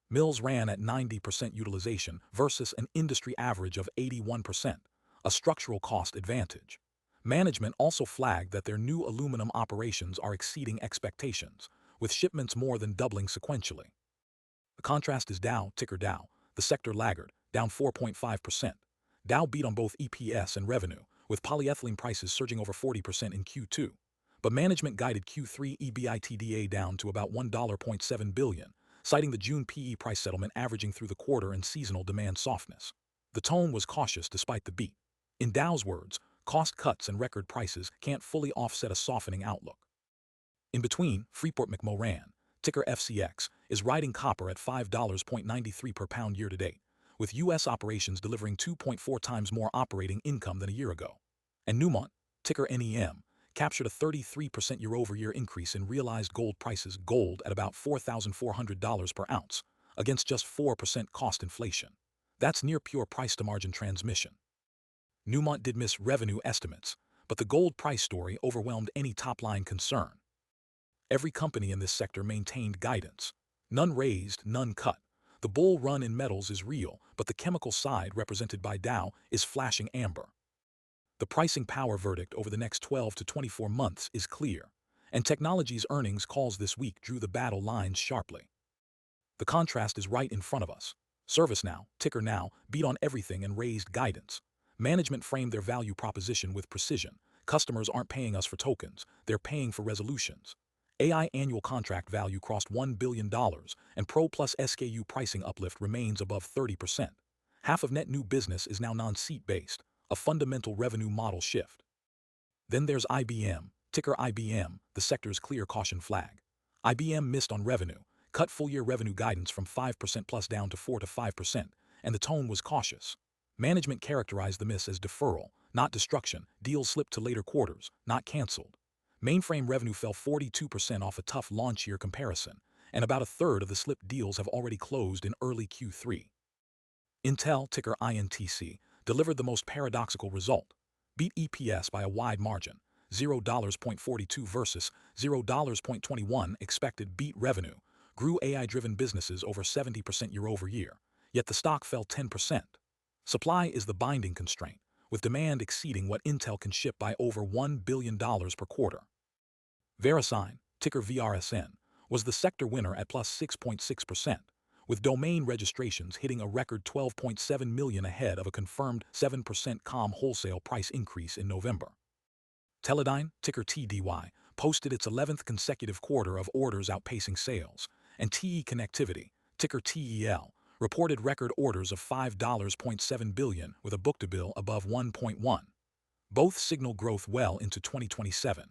Mills ran at 90% utilization versus an industry average of 81%, a structural cost advantage. Management also flagged that their new aluminum operations are exceeding expectations, with shipments more than doubling sequentially. The contrast is Dow, ticker Dow, the sector laggard, down 4.5%. Dow beat on both EPS and revenue, with polyethylene prices surging over 40% in Q2. But management guided Q3 EBITDA down to about $1.7 billion, citing the June PE price settlement averaging through the quarter and seasonal demand softness. The tone was cautious despite the beat. In Dow's words, cost cuts and record prices can't fully offset a softening outlook. In between, Freeport-McMoRan, ticker FCX, is riding copper at $5.93 per pound year-to-date, with U.S. operations delivering 2.4 times more operating income than a year ago. And Newmont, ticker NEM, captured a 33% year-over-year increase in realized gold prices, gold at about $4,400 per ounce, against just 4% cost inflation. That's near pure price-to-margin transmission. Newmont did miss revenue estimates, but the gold price story overwhelmed any top-line concern. Every company in this sector maintained guidance. None raised, none cut. The bull run in metals is real, but the chemical side, represented by Dow, is flashing amber. The pricing power verdict over the next 12 to 24 months is clear, and technology's earnings calls this week drew the battle lines sharply. The contrast is right in front of us. ServiceNow, ticker Now, beat on everything and raised guidance. Management framed their value proposition with precision. Customers aren't paying us for tokens, they're paying for resolutions. AI annual contract value crossed $1 billion, and Pro Plus SKU pricing uplift remains above 30%. Half of net new business is now non-seat based, a fundamental revenue model shift. Then there's IBM, ticker IBM, the sector's clear caution flag. IBM missed on revenue, cut full-year revenue guidance from 5% plus down to 4 to 5%, and the tone was cautious. Management characterized the miss as deferral, not destruction. Deals slipped to later quarters, not canceled. Mainframe revenue fell 42% off a tough launch year comparison, and about a third of the slipped deals have already closed in early Q3. Intel, ticker INTC, delivered the most paradoxical result. Beat EPS by a wide margin, $0.42 versus $0.21 expected. Beat revenue, grew AI-driven businesses over 70% year-over-year, yet the stock fell 10%. Supply is the binding constraint, with demand exceeding what Intel can ship by over $1 billion per quarter. VeriSign, ticker VRSN, was the sector winner at plus 6.6%, with domain registrations hitting a record 12.7 million ahead of a confirmed 7% COM wholesale price increase in November. Teledyne, ticker TDY, posted its 11th consecutive quarter of orders outpacing sales, and TE Connectivity, ticker TEL, reported record orders of $5.7 billion with a book-to-bill above 1.1. Both signal growth well into 2027.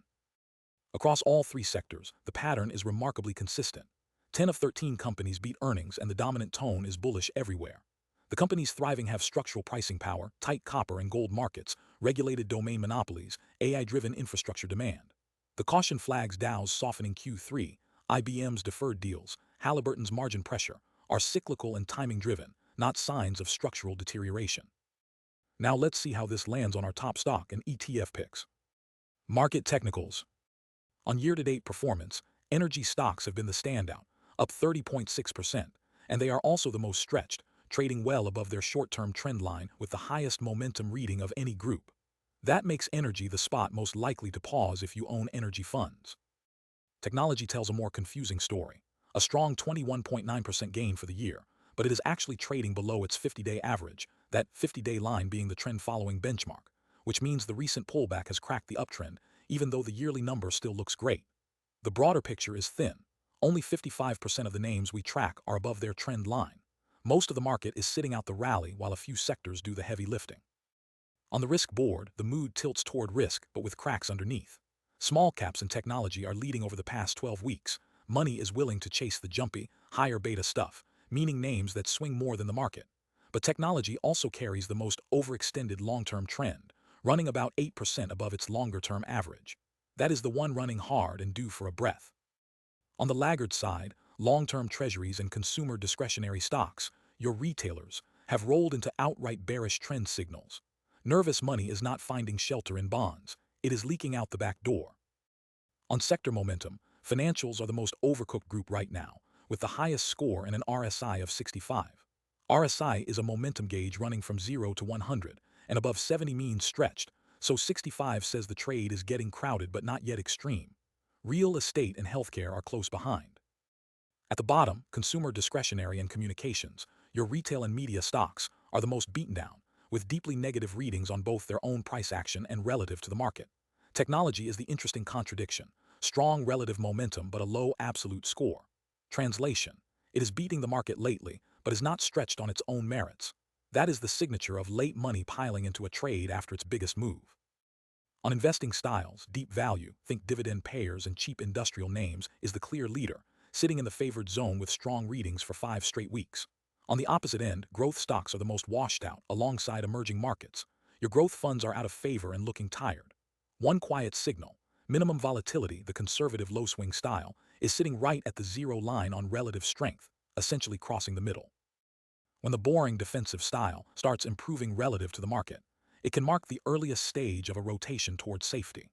Across all three sectors, the pattern is remarkably consistent. 10 of 13 companies beat earnings and the dominant tone is bullish everywhere. The companies thriving have structural pricing power, tight copper and gold markets, regulated domain monopolies, AI-driven infrastructure demand. The caution flags Dow's softening Q3, IBM's deferred deals, Halliburton's margin pressure, are cyclical and timing-driven, not signs of structural deterioration. Now let's see how this lands on our top stock and ETF picks. Market technicals. On year-to-date performance, energy stocks have been the standout, up 30.6%, and they are also the most stretched, trading well above their short-term trend line with the highest momentum reading of any group. That makes energy the spot most likely to pause if you own energy funds. Technology tells a more confusing story. A strong 21.9% gain for the year, but it is actually trading below its 50-day average, that 50-day line being the trend-following benchmark, which means the recent pullback has cracked the uptrend, even though the yearly number still looks great. The broader picture is thin. Only 55% of the names we track are above their trend line. Most of the market is sitting out the rally while a few sectors do the heavy lifting. On the risk board, the mood tilts toward risk, but with cracks underneath. Small caps and technology are leading over the past 12 weeks. Money is willing to chase the jumpy, higher beta stuff, meaning names that swing more than the market. But technology also carries the most overextended long-term trend, running about 8% above its longer-term average. That is the one running hard and due for a breath. On the laggard side, long-term treasuries and consumer discretionary stocks, your retailers, have rolled into outright bearish trend signals. Nervous money is not finding shelter in bonds. It is leaking out the back door. On sector momentum, financials are the most overcooked group right now, with the highest score and an RSI of 65. RSI is a momentum gauge running from 0 to 100, and above 70 means stretched, so 65 says the trade is getting crowded but not yet extreme. Real estate and healthcare are close behind. At the bottom, consumer discretionary and communications, your retail and media stocks, are the most beaten down, with deeply negative readings on both their own price action and relative to the market. Technology is the interesting contradiction. Strong relative momentum but a low absolute score. Translation: it is beating the market lately, but is not stretched on its own merits. That is the signature of late money piling into a trade after its biggest move. On investing styles, deep value, think dividend payers and cheap industrial names, is the clear leader, sitting in the favored zone with strong readings for 5 straight weeks. On the opposite end, growth stocks are the most washed out, alongside emerging markets. Your growth funds are out of favor and looking tired. One quiet signal: minimum volatility, the conservative low-swing style, is sitting right at the zero line on relative strength, essentially crossing the middle. When the boring defensive style starts improving relative to the market, it can mark the earliest stage of a rotation towards safety.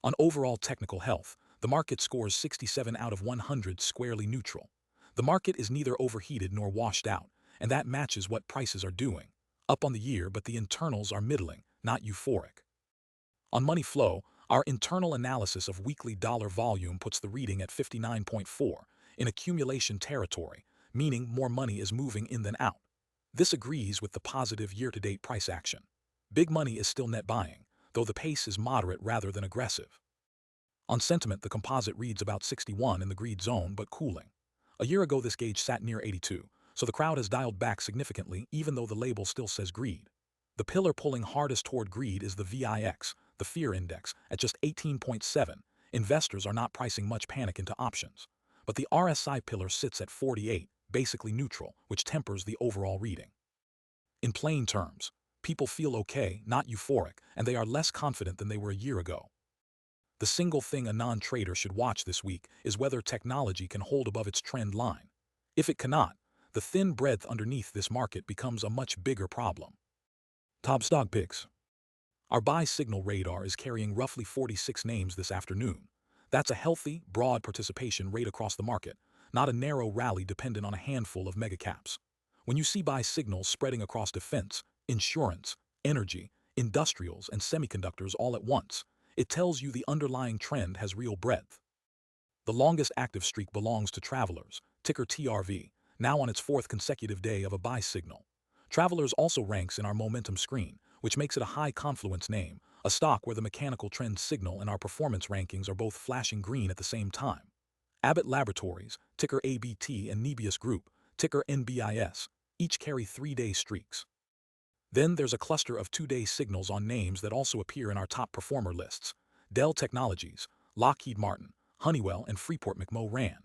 On overall technical health, the market scores 67 out of 100, squarely neutral. The market is neither overheated nor washed out, and that matches what prices are doing. Up on the year, but the internals are middling, not euphoric. On money flow, our internal analysis of weekly dollar volume puts the reading at 59.4, in accumulation territory, meaning more money is moving in than out. This agrees with the positive year-to-date price action. Big money is still net buying, though the pace is moderate rather than aggressive. On sentiment, the composite reads about 61 in the greed zone but cooling. A year ago this gauge sat near 82, so the crowd has dialed back significantly even though the label still says greed. The pillar pulling hardest toward greed is the VIX, the fear index, at just 18.7. Investors are not pricing much panic into options. But the RSI pillar sits at 48, basically neutral, which tempers the overall reading. In plain terms, people feel okay, not euphoric, and they are less confident than they were a year ago. The single thing a non-trader should watch this week is whether technology can hold above its trend line. If it cannot, the thin breadth underneath this market becomes a much bigger problem. Top stock picks. Our buy signal radar is carrying roughly 46 names this afternoon. That's a healthy, broad participation rate across the market, not a narrow rally dependent on a handful of megacaps. When you see buy signals spreading across defense, insurance, energy, industrials, and semiconductors all at once, it tells you the underlying trend has real breadth. The longest active streak belongs to Travelers, ticker TRV, now on its 4th consecutive day of a buy signal. Travelers also ranks in our momentum screen, which makes it a high confluence name, a stock where the mechanical trend signal and our performance rankings are both flashing green at the same time. Abbott Laboratories, ticker ABT, and Nebius Group, ticker NBIS, each carry 3-day streaks. Then there's a cluster of 2-day signals on names that also appear in our top performer lists: Dell Technologies, Lockheed Martin, Honeywell, and Freeport McMoRan.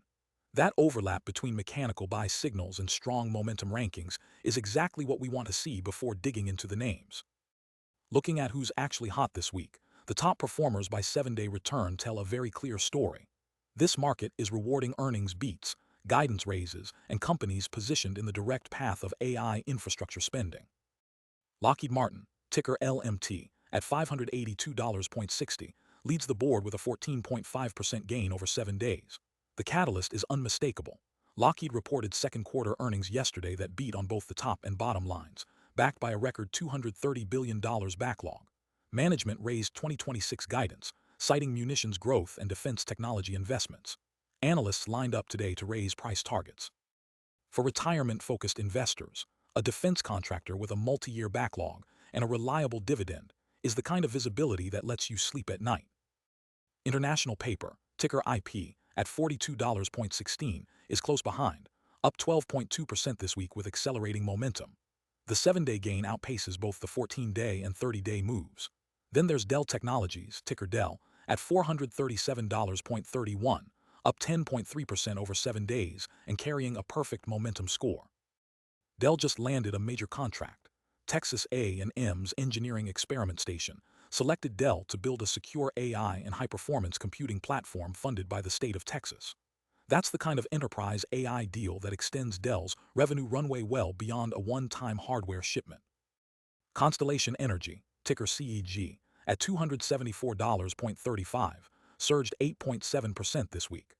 That overlap between mechanical buy signals and strong momentum rankings is exactly what we want to see before digging into the names. Looking at who's actually hot this week, the top performers by 7-day return tell a very clear story. This market is rewarding earnings beats, guidance raises, and companies positioned in the direct path of AI infrastructure spending. Lockheed Martin, ticker LMT, at $582.60, leads the board with a 14.5% gain over 7 days. The catalyst is unmistakable. Lockheed reported second-quarter earnings yesterday that beat on both the top and bottom lines, backed by a record $230 billion backlog. Management raised 2026 guidance, citing munitions growth and defense technology investments. Analysts lined up today to raise price targets. For retirement-focused investors, a defense contractor with a multi-year backlog and a reliable dividend is the kind of visibility that lets you sleep at night. International Paper, ticker IP, at $42.16, is close behind, up 12.2% this week with accelerating momentum. The 7-day gain outpaces both the 14-day and 30-day moves. Then there's Dell Technologies, ticker Dell, at $437.31, up 10.3% over 7 days and carrying a perfect momentum score. Dell just landed a major contract. Texas A&M's Engineering Experiment Station, selected Dell to build a secure AI and high-performance computing platform funded by the state of Texas. That's the kind of enterprise AI deal that extends Dell's revenue runway well beyond a one-time hardware shipment. Constellation Energy, ticker CEG, at $274.35, surged 8.7% this week.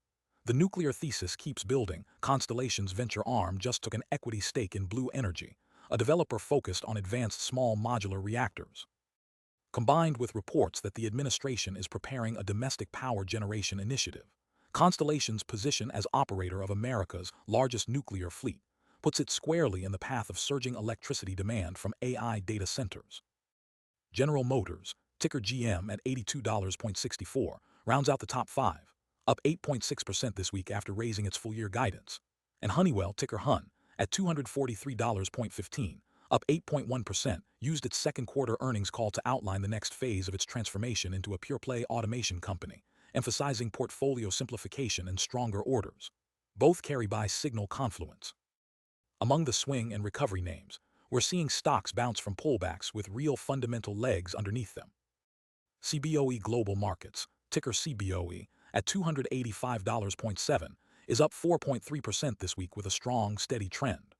The nuclear thesis keeps building. Constellation's venture arm just took an equity stake in Blue Energy, a developer focused on advanced small modular reactors. Combined with reports that the administration is preparing a domestic power generation initiative, Constellation's position as operator of America's largest nuclear fleet puts it squarely in the path of surging electricity demand from AI data centers. General Motors, ticker GM at $82.64, rounds out the top five, up 8.6% this week after raising its full-year guidance. And Honeywell, ticker HUN, at $243.15, up 8.1%, used its second quarter earnings call to outline the next phase of its transformation into a pure-play automation company, emphasizing portfolio simplification and stronger orders. Both carry buy signal confluence. Among the swing and recovery names, we're seeing stocks bounce from pullbacks with real fundamental legs underneath them. CBOE Global Markets, ticker CBOE, at $285.7, is up 4.3% this week with a strong, steady trend.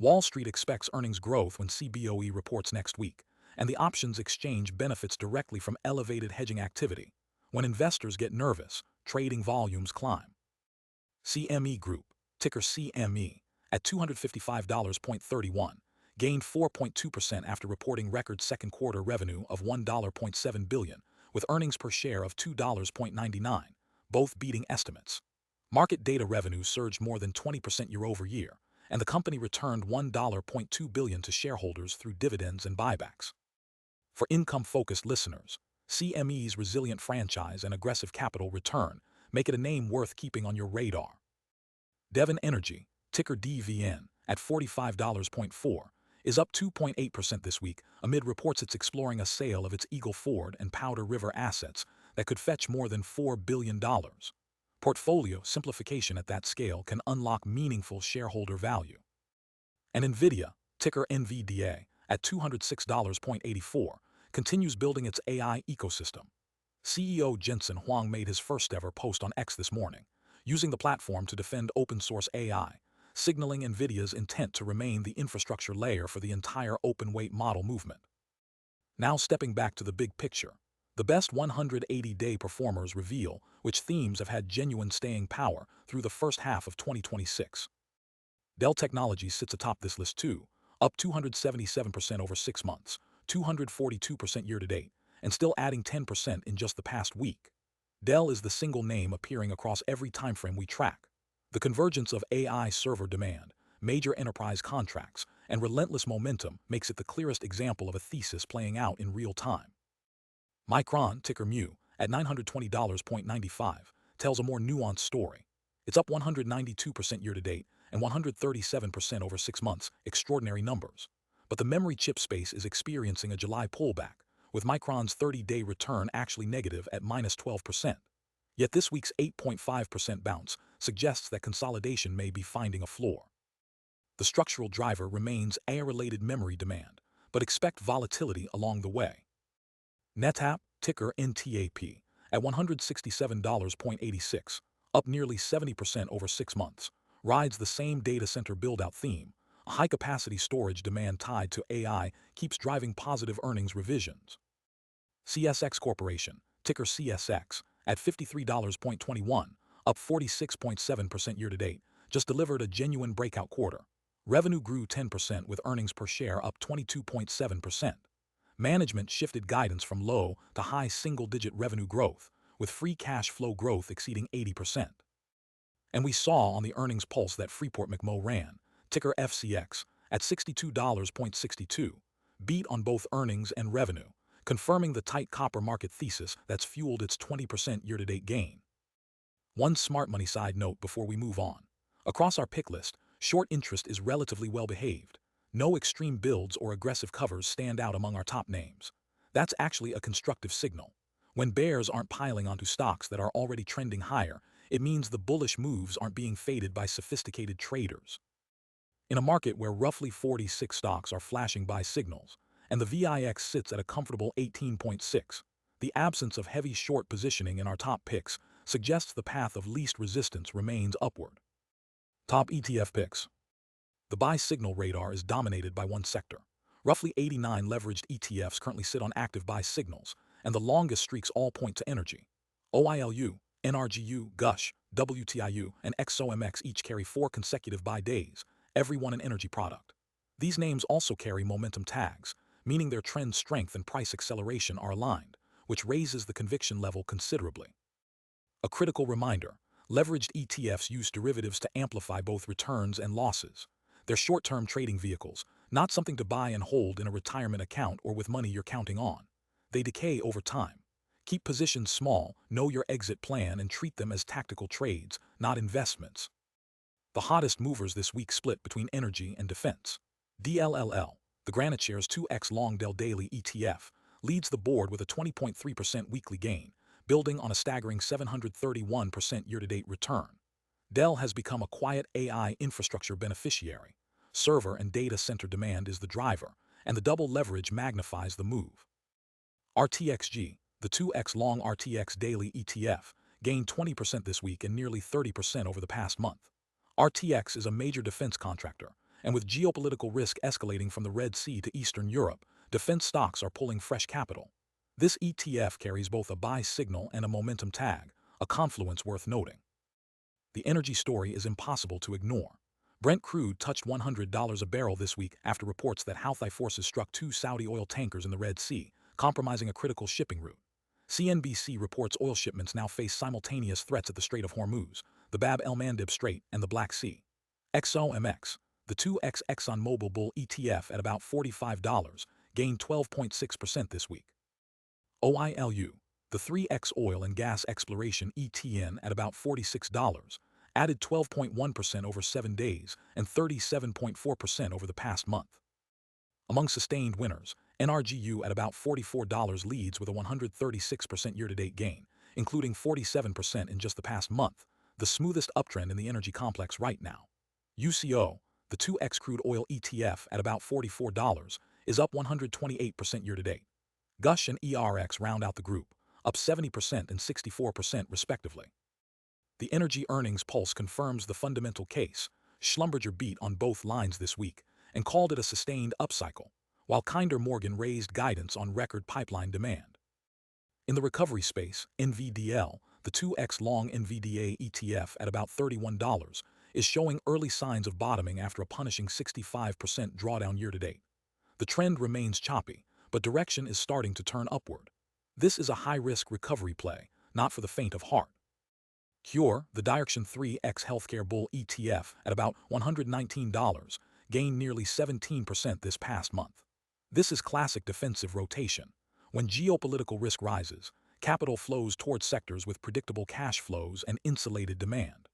Wall Street expects earnings growth when CBOE reports next week, and the options exchange benefits directly from elevated hedging activity. When investors get nervous, trading volumes climb. CME Group, ticker CME, at $255.31, gained 4.2% after reporting record second quarter revenue of $1.7 billion, with earnings per share of $2.99, both beating estimates. Market data revenue surged more than 20% year-over-year, and the company returned $1.2 billion to shareholders through dividends and buybacks. For income-focused listeners, CME's resilient franchise and aggressive capital return make it a name worth keeping on your radar. Devon Energy, ticker DVN, at $45.4, is up 2.8% this week amid reports it's exploring a sale of its Eagle Ford and Powder River assets that could fetch more than $4 billion. Portfolio simplification at that scale can unlock meaningful shareholder value. And NVIDIA, ticker NVDA, at $206.84, continues building its AI ecosystem. CEO Jensen Huang made his first-ever post on X this morning, using the platform to defend open-source AI, signaling NVIDIA's intent to remain the infrastructure layer for the entire open-weight model movement. Now stepping back to the big picture, the best 180-day performers reveal which themes have had genuine staying power through the first half of 2026. Dell Technologies sits atop this list too, up 277% over 6 months, 242% year-to-date, and still adding 10% in just the past week. Dell is the single name appearing across every timeframe we track. The convergence of AI server demand, major enterprise contracts, and relentless momentum makes it the clearest example of a thesis playing out in real time. Micron, ticker MU, at $920.95, tells a more nuanced story. It's up 192% year-to-date and 137% over 6 months, extraordinary numbers. But the memory chip space is experiencing a July pullback, with Micron's 30-day return actually negative at -12%. Yet this week's 8.5% bounce suggests that consolidation may be finding a floor. The structural driver remains AI-related memory demand, but expect volatility along the way. NetApp, ticker NTAP, at $167.86, up nearly 70% over 6 months, rides the same data center build-out theme. A high-capacity storage demand tied to AI keeps driving positive earnings revisions. CSX Corporation, ticker CSX, at $53.21, up 46.7% year-to-date, just delivered a genuine breakout quarter. Revenue grew 10% with earnings per share up 22.7%. Management shifted guidance from low to high single-digit revenue growth, with free cash flow growth exceeding 80%. And we saw on the earnings pulse that Freeport-McMoRan ran, ticker FCX, at $62.62, beat on both earnings and revenue, confirming the tight copper market thesis that's fueled its 20% year-to-date gain. One smart money side note before we move on. Across our pick list, short interest is relatively well-behaved. No extreme builds or aggressive covers stand out among our top names. That's actually a constructive signal. When bears aren't piling onto stocks that are already trending higher, it means the bullish moves aren't being faded by sophisticated traders. In a market where roughly 46 stocks are flashing buy signals, and the VIX sits at a comfortable 18.6. The absence of heavy short positioning in our top picks suggests the path of least resistance remains upward. Top ETF picks. The buy signal radar is dominated by one sector. Roughly 89 leveraged ETFs currently sit on active buy signals, and the longest streaks all point to energy. OILU, NRGU, GUSH, WTIU, and XOMX each carry 4 consecutive buy days, every one an energy product. These names also carry momentum tags, meaning their trend strength and price acceleration are aligned, which raises the conviction level considerably. A critical reminder, leveraged ETFs use derivatives to amplify both returns and losses. They're short-term trading vehicles, not something to buy and hold in a retirement account or with money you're counting on. They decay over time. Keep positions small, know your exit plan, and treat them as tactical trades, not investments. The hottest movers this week split between energy and defense. DLLL, the Granite Shares 2X Long Dell Daily ETF, leads the board with a 20.3% weekly gain, building on a staggering 731% year-to-date return. Dell has become a quiet AI infrastructure beneficiary. Server and data center demand is the driver, and the double leverage magnifies the move. RTXG, the 2X Long RTX Daily ETF, gained 20% this week and nearly 30% over the past month. RTX is a major defense contractor, and with geopolitical risk escalating from the Red Sea to Eastern Europe, defense stocks are pulling fresh capital. This ETF carries both a buy signal and a momentum tag, a confluence worth noting. The energy story is impossible to ignore. Brent crude touched $100 a barrel this week after reports that Houthi forces struck 2 Saudi oil tankers in the Red Sea, compromising a critical shipping route. CNBC reports oil shipments now face simultaneous threats at the Strait of Hormuz, the Bab el-Mandeb Strait, and the Black Sea. XOMX, the 2X ExxonMobil Bull ETF at about $45, gained 12.6% this week. OILU, the 3X Oil and Gas Exploration ETN at about $46, added 12.1% over 7 days and 37.4% over the past month. Among sustained winners, NRGU at about $44 leads with a 136% year-to-date gain, including 47% in just the past month, the smoothest uptrend in the energy complex right now. UCO, the 2X Crude Oil ETF at about $44, is up 128% year-to-date. GUSH and ERX round out the group, up 70% and 64% respectively. The energy earnings pulse confirms the fundamental case. Schlumberger beat on both lines this week and called it a sustained upcycle, while Kinder Morgan raised guidance on record pipeline demand. In the recovery space, NVDL, the 2X Long NVDA ETF at about $31, is showing early signs of bottoming after a punishing 65% drawdown year-to-date. The trend remains choppy, but direction is starting to turn upward. This is a high-risk recovery play, not for the faint of heart. Cure, the Direction 3X Healthcare Bull ETF at about $119, gained nearly 17% this past month. This is classic defensive rotation. When geopolitical risk rises, capital flows towards sectors with predictable cash flows and insulated demand.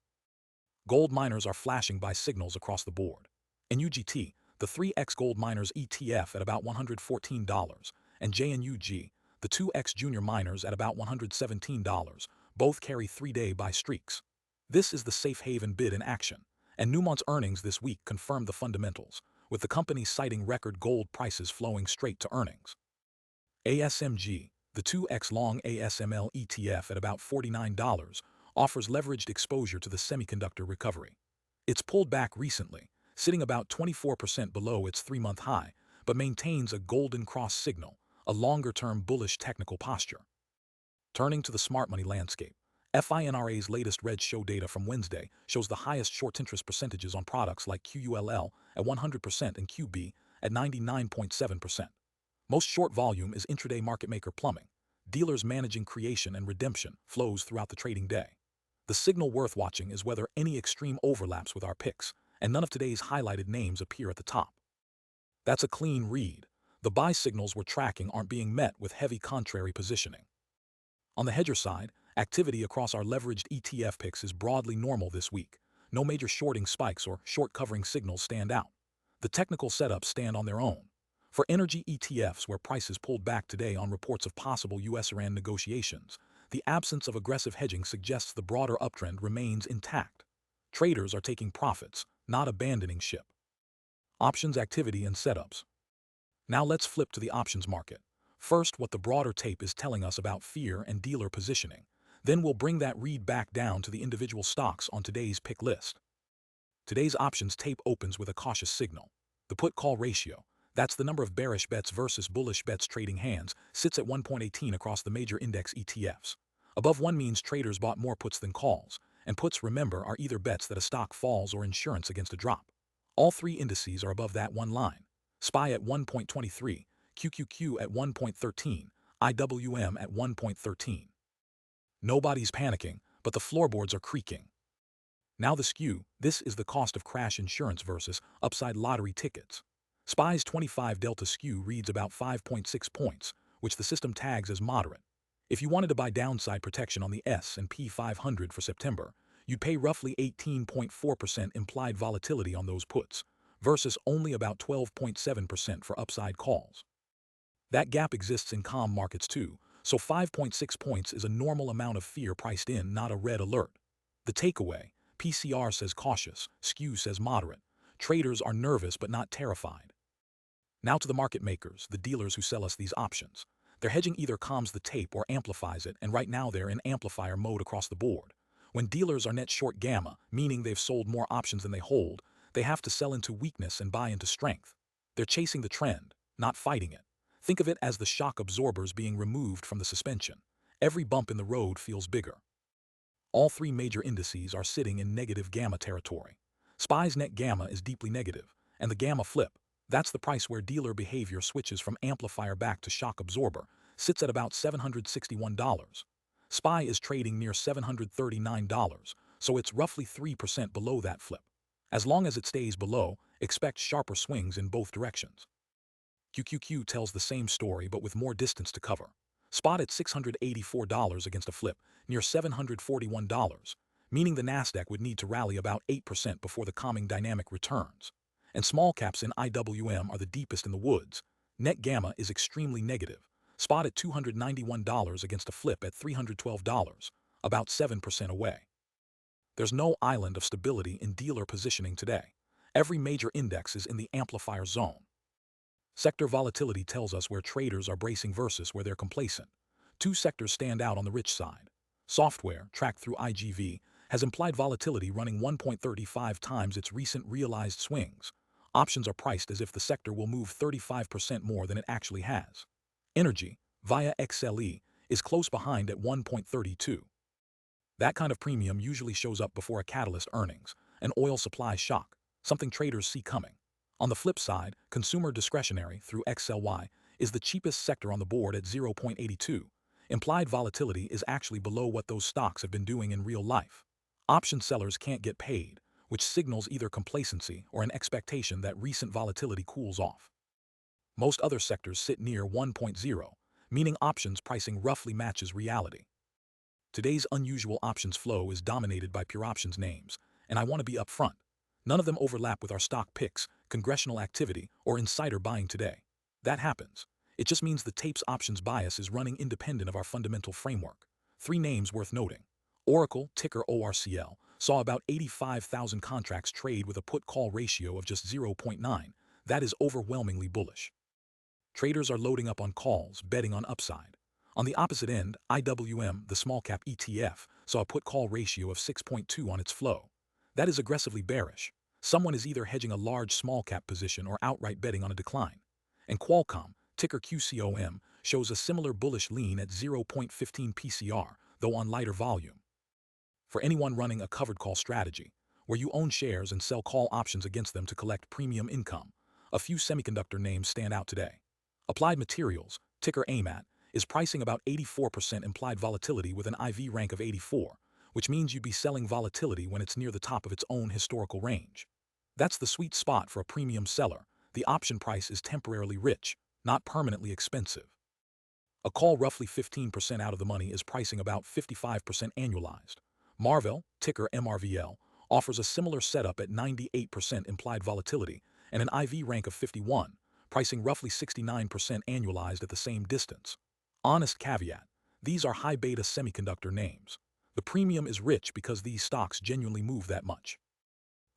Gold miners are flashing buy signals across the board. In UGT, the 3X Gold Miners ETF at about $114, and JNUG, the 2X Junior Miners at about $117, both carry 3-day buy streaks. This is the safe haven bid in action, and Newmont's earnings this week confirmed the fundamentals, with the company citing record gold prices flowing straight to earnings. ASMG, the 2X Long ASML ETF at about $49, offers leveraged exposure to the semiconductor recovery. It's pulled back recently, sitting about 24% below its 3-month high, but maintains a golden cross signal, a longer-term bullish technical posture. Turning to the smart money landscape, FINRA's latest Red Show data from Wednesday shows the highest short interest percentages on products like QULL at 100% and QB at 99.7%. Most short volume is intraday market maker plumbing, dealers managing creation and redemption flows throughout the trading day. The signal worth watching is whether any extreme overlaps with our picks, and none of today's highlighted names appear at the top. That's a clean read. The buy signals we're tracking aren't being met with heavy contrary positioning. On the hedger side, activity across our leveraged ETF picks is broadly normal this week. No major shorting spikes or short covering signals stand out. The technical setups stand on their own. For energy ETFs where prices pulled back today on reports of possible US-Iran negotiations, the absence of aggressive hedging suggests the broader uptrend remains intact. Traders are taking profits, not abandoning ship. Options activity and setups. Now let's flip to the options market. First, what the broader tape is telling us about fear and dealer positioning. Then we'll bring that read back down to the individual stocks on today's pick list. Today's options tape opens with a cautious signal. The put-call ratio, that's the number of bearish bets versus bullish bets trading hands, sits at 1.18 across the major index ETFs. Above 1 means traders bought more puts than calls, and puts, remember, are either bets that a stock falls or insurance against a drop. All three indices are above that one line. SPY at 1.23, QQQ at 1.13, IWM at 1.13. Nobody's panicking, but the floorboards are creaking. Now the skew, this is the cost of crash insurance versus upside lottery tickets. SPY's 25 delta skew reads about 5.6 points, which the system tags as moderate. If you wanted to buy downside protection on the S&P 500 for September, you'd pay roughly 18.4% implied volatility on those puts, versus only about 12.7% for upside calls. That gap exists in calm markets too, so 5.6 points is a normal amount of fear priced in, not a red alert. The takeaway, PCR says cautious, skew says moderate. Traders are nervous but not terrified. Now to the market makers, the dealers who sell us these options. Their hedging either calms the tape or amplifies it, and right now they're in amplifier mode across the board. When dealers are net short gamma, meaning they've sold more options than they hold, they have to sell into weakness and buy into strength. They're chasing the trend, not fighting it. Think of it as the shock absorbers being removed from the suspension. Every bump in the road feels bigger. All three major indices are sitting in negative gamma territory. SPY's net gamma is deeply negative, and the gamma flip, that's the price where dealer behavior switches from amplifier back to shock absorber, sits at about $761. SPY is trading near $739, so it's roughly 3% below that flip. As long as it stays below, expect sharper swings in both directions. QQQ tells the same story but with more distance to cover. Spot at $684 against a flip, near $741, meaning the NASDAQ would need to rally about 8% before the calming dynamic returns. And small caps in IWM are the deepest in the woods. Net gamma is extremely negative. Spot at $291 against a flip at $312, about 7% away. There's no island of stability in dealer positioning today. Every major index is in the amplifier zone. Sector volatility tells us where traders are bracing versus where they're complacent. Two sectors stand out on the rich side. Software, tracked through IGV, has implied volatility running 1.35 times its recent realized swings. Options are priced as if the sector will move 35% more than it actually has. Energy, via XLE, is close behind at 1.32. That kind of premium usually shows up before a catalyst earnings, an oil supply shock, something traders see coming. On the flip side, consumer discretionary, through XLY, is the cheapest sector on the board at 0.82. Implied volatility is actually below what those stocks have been doing in real life. Option sellers can't get paid, which signals either complacency or an expectation that recent volatility cools off. Most other sectors sit near 1.0, meaning options pricing roughly matches reality. Today's unusual options flow is dominated by pure options names, and I want to be upfront. None of them overlap with our stock picks, congressional activity, or insider buying today. That happens. It just means the tape's options bias is running independent of our fundamental framework. Three names worth noting. Oracle, ticker ORCL, saw about 85,000 contracts trade with a put-call ratio of just 0.9. That is overwhelmingly bullish. Traders are loading up on calls, betting on upside. On the opposite end, IWM, the small-cap ETF, saw a put-call ratio of 6.2 on its flow. That is aggressively bearish. Someone is either hedging a large small-cap position or outright betting on a decline. And Qualcomm, ticker QCOM, shows a similar bullish lean at 0.15 PCR, though on lighter volume. For anyone running a covered call strategy, where you own shares and sell call options against them to collect premium income, a few semiconductor names stand out today. Applied Materials, ticker AMAT, is pricing about 84% implied volatility with an IV rank of 84, which means you'd be selling volatility when it's near the top of its own historical range. That's the sweet spot for a premium seller. The option price is temporarily rich, not permanently expensive. A call roughly 15% out of the money is pricing about 55% annualized. Marvell, ticker MRVL, offers a similar setup at 98% implied volatility and an IV rank of 51, pricing roughly 69% annualized at the same distance. Honest caveat, these are high beta semiconductor names. The premium is rich because these stocks genuinely move that much.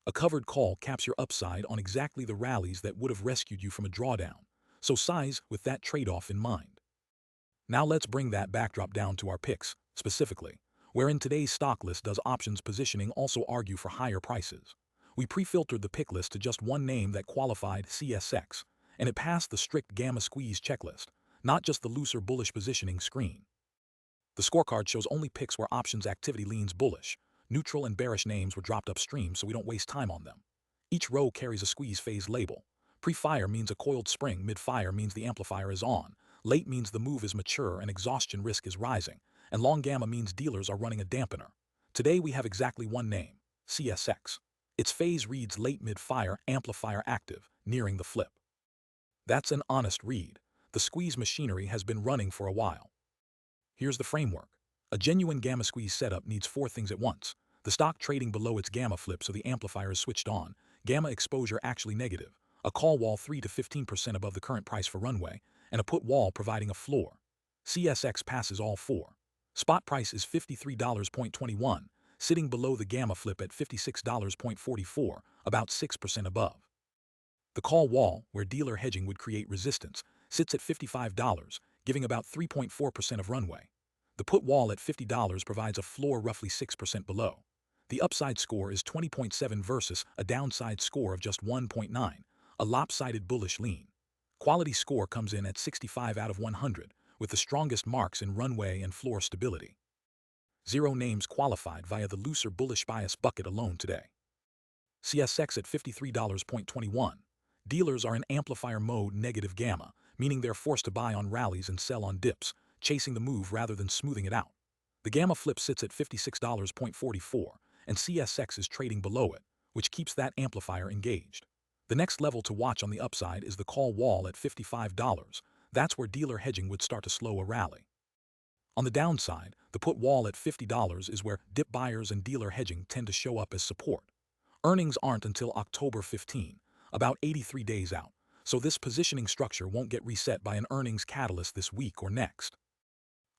A covered call caps your upside on exactly the rallies that would have rescued you from a drawdown. so size with that trade-off in mind. Now let's bring that backdrop down to our picks, specifically, wherein today's stock list does options positioning also argue for higher prices. We pre-filtered the pick list to just one name that qualified CSX, and it passed the strict gamma squeeze checklist, not just the looser bullish positioning screen. The scorecard shows only picks where options activity leans bullish. Neutral and bearish names were dropped upstream so we don't waste time on them. Each row carries a squeeze phase label. Pre-fire means a coiled spring, mid-fire means the amplifier is on, late means the move is mature and exhaustion risk is rising, and long gamma means dealers are running a dampener. Today we have exactly one name, CSX. Its phase reads late mid-fire, amplifier active, nearing the flip. That's an honest read. The squeeze machinery has been running for a while. Here's the framework. A genuine gamma squeeze setup needs four things at once. The stock trading below its gamma flip so the amplifier is switched on, gamma exposure actually negative, a call wall 3 to 15% above the current price for runway, and a put wall providing a floor. CSX passes all four. Spot price is $53.21, sitting below the gamma flip at $56.44, about 6% above. The call wall, where dealer hedging would create resistance, sits at $55, giving about 3.4% of runway. The put wall at $50 provides a floor roughly 6% below. The upside score is 20.7 versus a downside score of just 1.9, a lopsided bullish lean. Quality score comes in at 65 out of 100, with the strongest marks in runway and floor stability. Zero names qualified via the looser bullish bias bucket alone today. CSX at $53.21. Dealers are in amplifier mode negative gamma, meaning they're forced to buy on rallies and sell on dips, chasing the move rather than smoothing it out. The gamma flip sits at $56.44, and CSX is trading below it, which keeps that amplifier engaged. The next level to watch on the upside is the call wall at $55. That's where dealer hedging would start to slow a rally. On the downside, the put wall at $50 is where dip buyers and dealer hedging tend to show up as support. Earnings aren't until October 15, about 83 days out, so this positioning structure won't get reset by an earnings catalyst this week or next.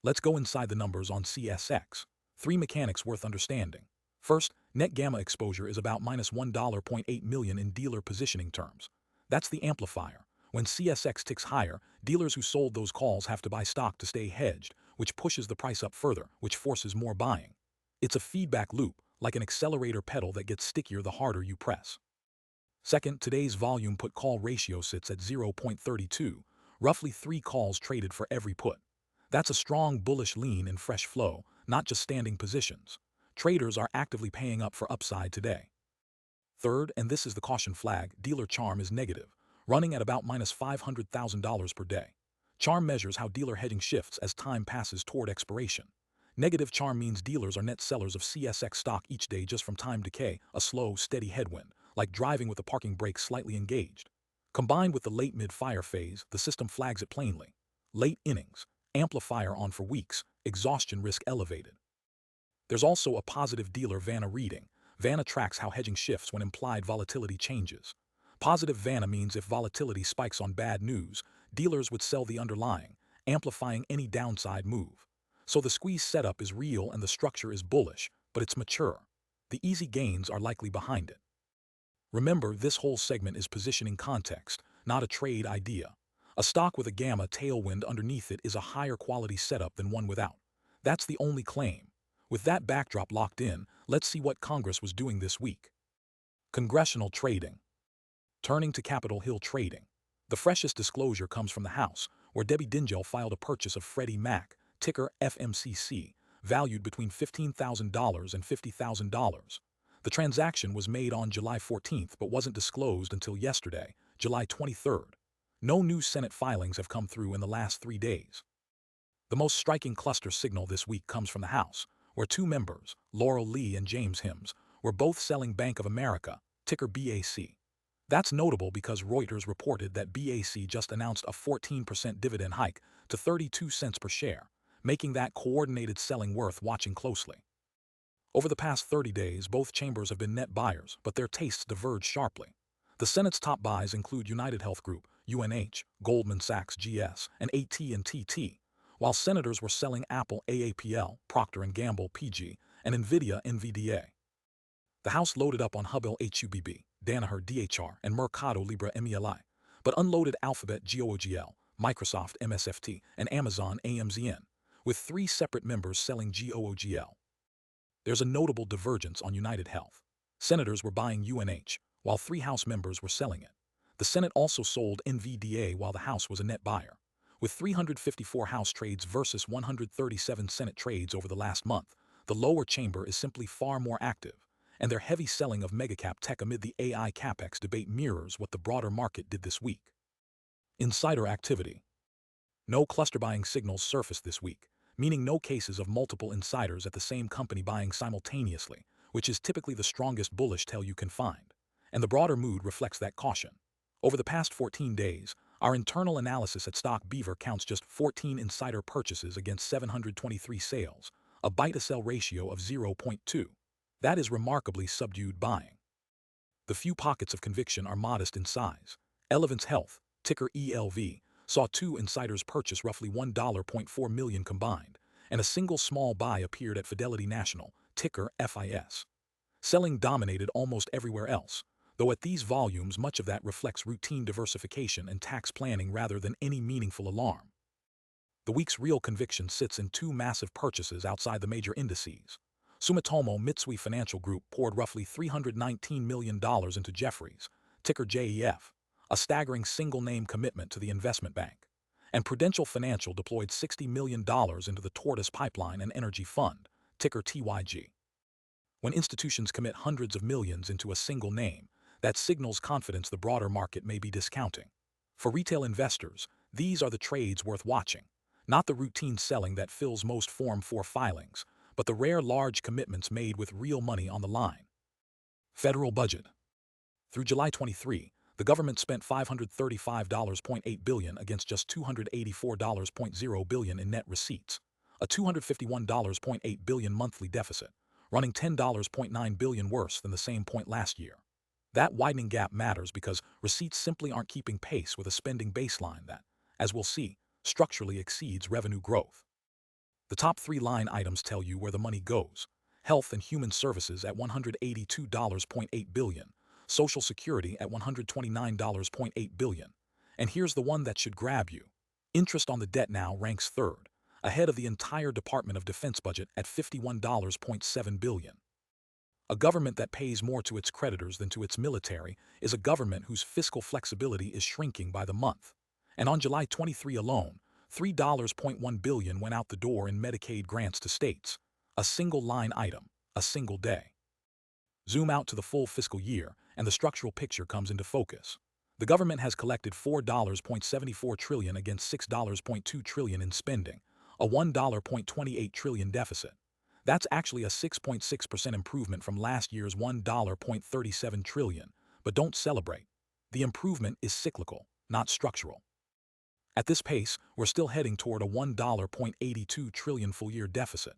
Let's go inside the numbers on CSX. Three mechanics worth understanding. First, net gamma exposure is about minus $1.8 million in dealer positioning terms. That's the amplifier. When CSX ticks higher, dealers who sold those calls have to buy stock to stay hedged, which pushes the price up further, which forces more buying. It's a feedback loop, like an accelerator pedal that gets stickier the harder you press. Second, today's volume put-call ratio sits at 0.32, roughly 3 calls traded for every put. That's a strong bullish lean in fresh flow, not just standing positions. Traders are actively paying up for upside today. Third, and this is the caution flag, dealer charm is negative, running at about minus $500,000 per day. Charm measures how dealer hedging shifts as time passes toward expiration. Negative charm means dealers are net sellers of CSX stock each day just from time decay, a slow, steady headwind, like driving with the parking brake slightly engaged. Combined with the late mid-fire phase, the system flags it plainly. Late innings, amplifier on for weeks, exhaustion risk elevated. There's also a positive dealer Vanna reading. Vanna tracks how hedging shifts when implied volatility changes. Positive Vanna means if volatility spikes on bad news, dealers would sell the underlying, amplifying any downside move. So the squeeze setup is real and the structure is bullish, but it's mature. The easy gains are likely behind it. Remember, this whole segment is positioning context, not a trade idea. A stock with a gamma tailwind underneath it is a higher quality setup than one without. That's the only claim. With that backdrop locked in, let's see what Congress was doing this week. Congressional Trading. Turning to Capitol Hill Trading. The freshest disclosure comes from the House, where Debbie Dingell filed a purchase of Freddie Mac, ticker FMCC, valued between $15,000 and $50,000. The transaction was made on July 14th but wasn't disclosed until yesterday, July 23rd. No new Senate filings have come through in the last 3 days. The most striking cluster signal this week comes from the House, where two members, Laurel Lee and James Hims, were both selling Bank of America, ticker BAC. That's notable because Reuters reported that BAC just announced a 14% dividend hike to 32 cents per share, making that coordinated selling worth watching closely. Over the past 30 days, both chambers have been net buyers, but their tastes diverge sharply. The Senate's top buys include United Health Group, UNH, Goldman Sachs GS, and AT&T, while senators were selling Apple AAPL, Procter & Gamble PG, and Nvidia NVDA. The House loaded up on Hubbell HUBB, Danaher DHR, and Mercado Libre MELI, but unloaded Alphabet GOOGL, Microsoft MSFT, and Amazon AMZN, with 3 separate members selling GOOGL. There's a notable divergence on United Health. Senators were buying UNH, while 3 House members were selling it. The Senate also sold NVDA while the House was a net buyer. With 354 House trades versus 137 Senate trades over the last month, the lower chamber is simply far more active, and their heavy selling of megacap tech amid the AI capex debate mirrors what the broader market did this week. Insider activity. No cluster buying signals surfaced this week, meaning no cases of multiple insiders at the same company buying simultaneously, which is typically the strongest bullish tell you can find, and the broader mood reflects that caution. Over the past 14 days, our internal analysis at Stock Beaver counts just 14 insider purchases against 723 sales, a buy-to-sell ratio of 0.2. That is remarkably subdued buying. The few pockets of conviction are modest in size. Elevance Health, ticker ELV, saw 2 insiders purchase roughly $1.4 million combined, and a single small buy appeared at Fidelity National, ticker FIS. Selling dominated almost everywhere else, though at these volumes much of that reflects routine diversification and tax planning rather than any meaningful alarm. The week's real conviction sits in 2 massive purchases outside the major indices. Sumitomo Mitsui Financial Group poured roughly $319 million into Jefferies, ticker JEF, a staggering single-name commitment to the investment bank. And Prudential Financial deployed $60 million into the Tortoise Pipeline and Energy Fund, ticker TYG. When institutions commit hundreds of millions into a single name, that signals confidence the broader market may be discounting. For retail investors, these are the trades worth watching, not the routine selling that fills most Form 4 filings, but the rare large commitments made with real money on the line. Federal budget. Through July 23, the government spent $535.8 billion against just $284.0 billion in net receipts, a $251.8 billion monthly deficit, running $10.9 billion worse than the same point last year. That widening gap matters because receipts simply aren't keeping pace with a spending baseline that, as we'll see, structurally exceeds revenue growth. The top 3 line items tell you where the money goes. Health and Human Services at $182.8 billion, Social Security at $129.8 billion. And here's the one that should grab you. Interest on the debt now ranks 3rd, ahead of the entire Department of Defense budget at $51.7 billion. A government that pays more to its creditors than to its military is a government whose fiscal flexibility is shrinking by the month. And on July 23 alone, $3.1 billion went out the door in Medicaid grants to states. A single line item, a single day. Zoom out to the full fiscal year, and the structural picture comes into focus. The government has collected $4.74 trillion against $6.2 trillion in spending, a $1.28 trillion deficit. That's actually a 6.6% improvement from last year's $1.37 trillion, but don't celebrate. The improvement is cyclical, not structural. At this pace, we're still heading toward a $1.82 trillion full-year deficit.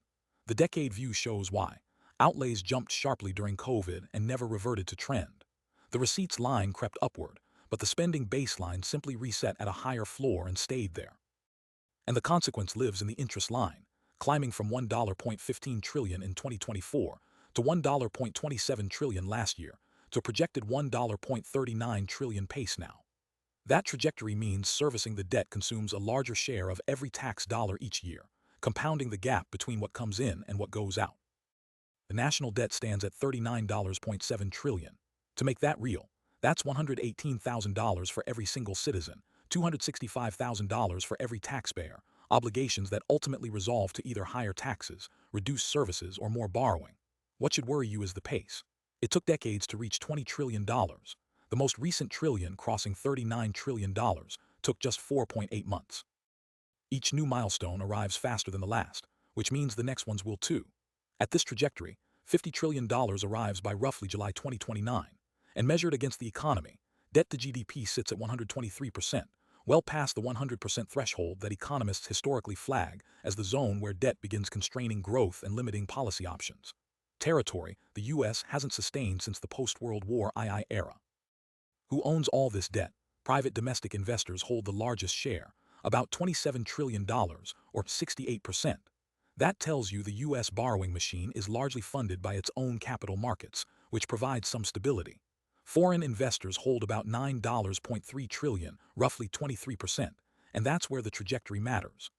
The decade view shows why. Outlays jumped sharply during COVID and never reverted to trend. The receipts line crept upward, but the spending baseline simply reset at a higher floor and stayed there. And the consequence lives in the interest line, climbing from $1.15 trillion in 2024 to $1.27 trillion last year, to a projected $1.39 trillion pace now. That trajectory means servicing the debt consumes a larger share of every tax dollar each year, compounding the gap between what comes in and what goes out. The national debt stands at $39.7 trillion. To make that real, that's $118,000 for every single citizen, $265,000 for every taxpayer, obligations that ultimately resolve to either higher taxes, reduced services, or more borrowing. What should worry you is the pace. It took decades to reach $20 trillion. The most recent trillion, crossing $39 trillion, took just 4.8 months. Each new milestone arrives faster than the last, which means the next ones will too. At this trajectory, $50 trillion arrives by roughly July 2029, and measured against the economy, debt to GDP sits at 123%, well past the 100% threshold that economists historically flag as the zone where debt begins constraining growth and limiting policy options. Territory the U.S. hasn't sustained since the post-World War II era. Who owns all this debt? Private domestic investors hold the largest share, about $27 trillion, or 68%. That tells you the U.S. borrowing machine is largely funded by its own capital markets, which provides some stability. Foreign investors hold about $9.3 trillion, roughly 23%, and that's where the trajectory matters.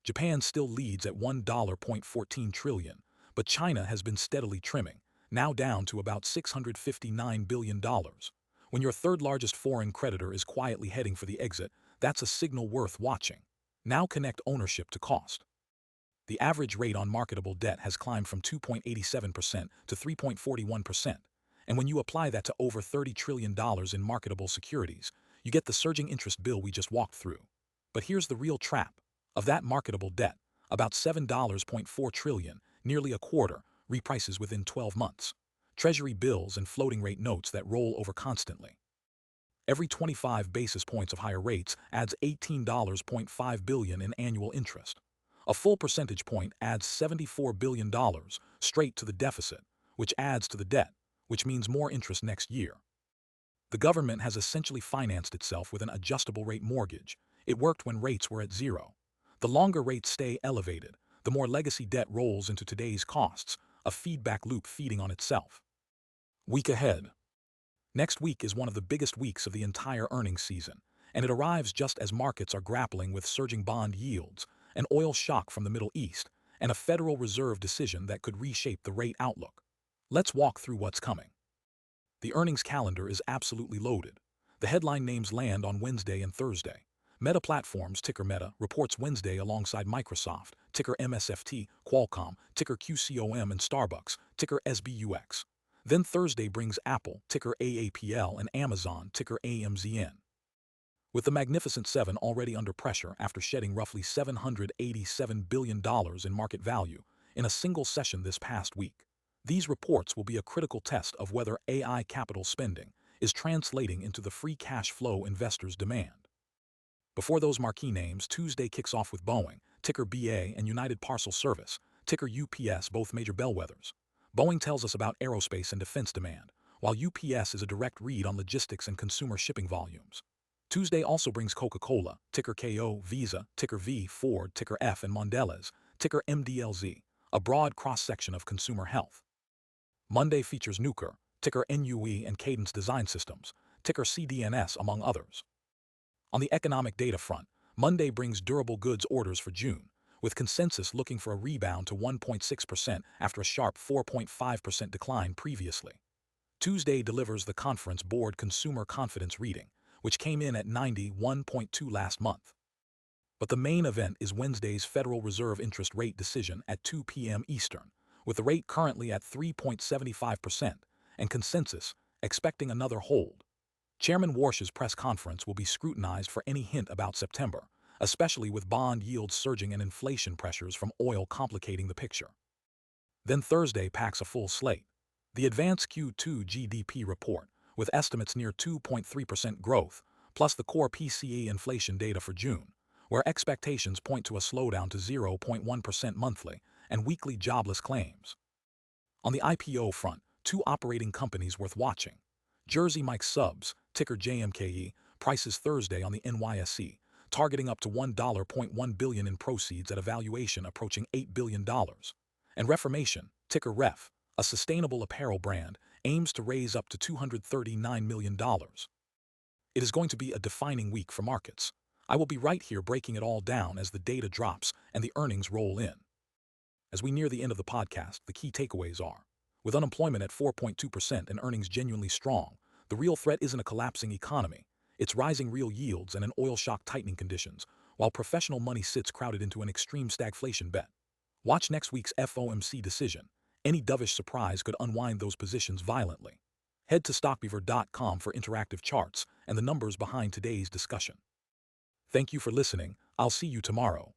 Japan still leads at $1.14 trillion, but China has been steadily trimming, now down to about $659 billion. When your third largest foreign creditor is quietly heading for the exit, that's a signal worth watching. Now connect ownership to cost. The average rate on marketable debt has climbed from 2.87% to 3.41%, and when you apply that to over $30 trillion in marketable securities, you get the surging interest bill we just walked through. But here's the real trap. Of that marketable debt, about $7.4 trillion, nearly a quarter, reprices within 12 months. Treasury bills and floating rate notes that roll over constantly. Every 25 basis points of higher rates adds $18.5 billion in annual interest. A full percentage point adds $74 billion straight to the deficit, which adds to the debt, which means more interest next year. The government has essentially financed itself with an adjustable rate mortgage. It worked when rates were at zero. The longer rates stay elevated, the more legacy debt rolls into today's costs, a feedback loop feeding on itself. Week ahead. Next week is one of the biggest weeks of the entire earnings season, and it arrives just as markets are grappling with surging bond yields, an oil shock from the Middle East, and a Federal Reserve decision that could reshape the rate outlook. Let's walk through what's coming. The earnings calendar is absolutely loaded. The headline names land on Wednesday and Thursday. Meta Platforms, ticker Meta, reports Wednesday alongside Microsoft, ticker MSFT, Qualcomm, ticker QCOM, and Starbucks, ticker SBUX. Then Thursday brings Apple, ticker AAPL, and Amazon, ticker AMZN. With the Magnificent Seven already under pressure after shedding roughly $787 billion in market value in a single session this past week, these reports will be a critical test of whether AI capital spending is translating into the free cash flow investors demand. Before those marquee names, Tuesday kicks off with Boeing, ticker BA, and United Parcel Service, ticker UPS, both major bellwethers. Boeing tells us about aerospace and defense demand, while UPS is a direct read on logistics and consumer shipping volumes. Tuesday also brings Coca-Cola, ticker KO, Visa, ticker V, Ford, ticker F, and Mondelez, ticker MDLZ, a broad cross-section of consumer health. Monday features Nucor, ticker NUE, and Cadence Design Systems, ticker CDNS, among others. On the economic data front, Monday brings durable goods orders for June, with consensus looking for a rebound to 1.6% after a sharp 4.5% decline previously. Tuesday delivers the Conference Board Consumer Confidence reading, which came in at 91.2 last month. But the main event is Wednesday's Federal Reserve interest rate decision at 2 p.m. Eastern, with the rate currently at 3.75% and consensus expecting another hold. Chairman Warsh's press conference will be scrutinized for any hint about September, especially with bond yields surging and inflation pressures from oil complicating the picture. Then Thursday packs a full slate. The advanced Q2 GDP report, with estimates near 2.3% growth, plus the core PCE inflation data for June, where expectations point to a slowdown to 0.1% monthly and weekly jobless claims. On the IPO front, two operating companies worth watching. Jersey Mike's Subs, ticker JMKE, prices Thursday on the NYSE, targeting up to $1.1 billion in proceeds at a valuation approaching $8 billion. And Reformation, ticker Ref, a sustainable apparel brand, aims to raise up to $239 million. It is going to be a defining week for markets. I will be right here breaking it all down as the data drops and the earnings roll in. As we near the end of the podcast, the key takeaways are: with unemployment at 4.2% and earnings genuinely strong, the real threat isn't a collapsing economy. It's rising real yields and an oil shock tightening conditions, while professional money sits crowded into an extreme stagflation bet. Watch next week's FOMC decision. Any dovish surprise could unwind those positions violently. Head to stockbeaver.com for interactive charts and the numbers behind today's discussion. Thank you for listening. I'll see you tomorrow.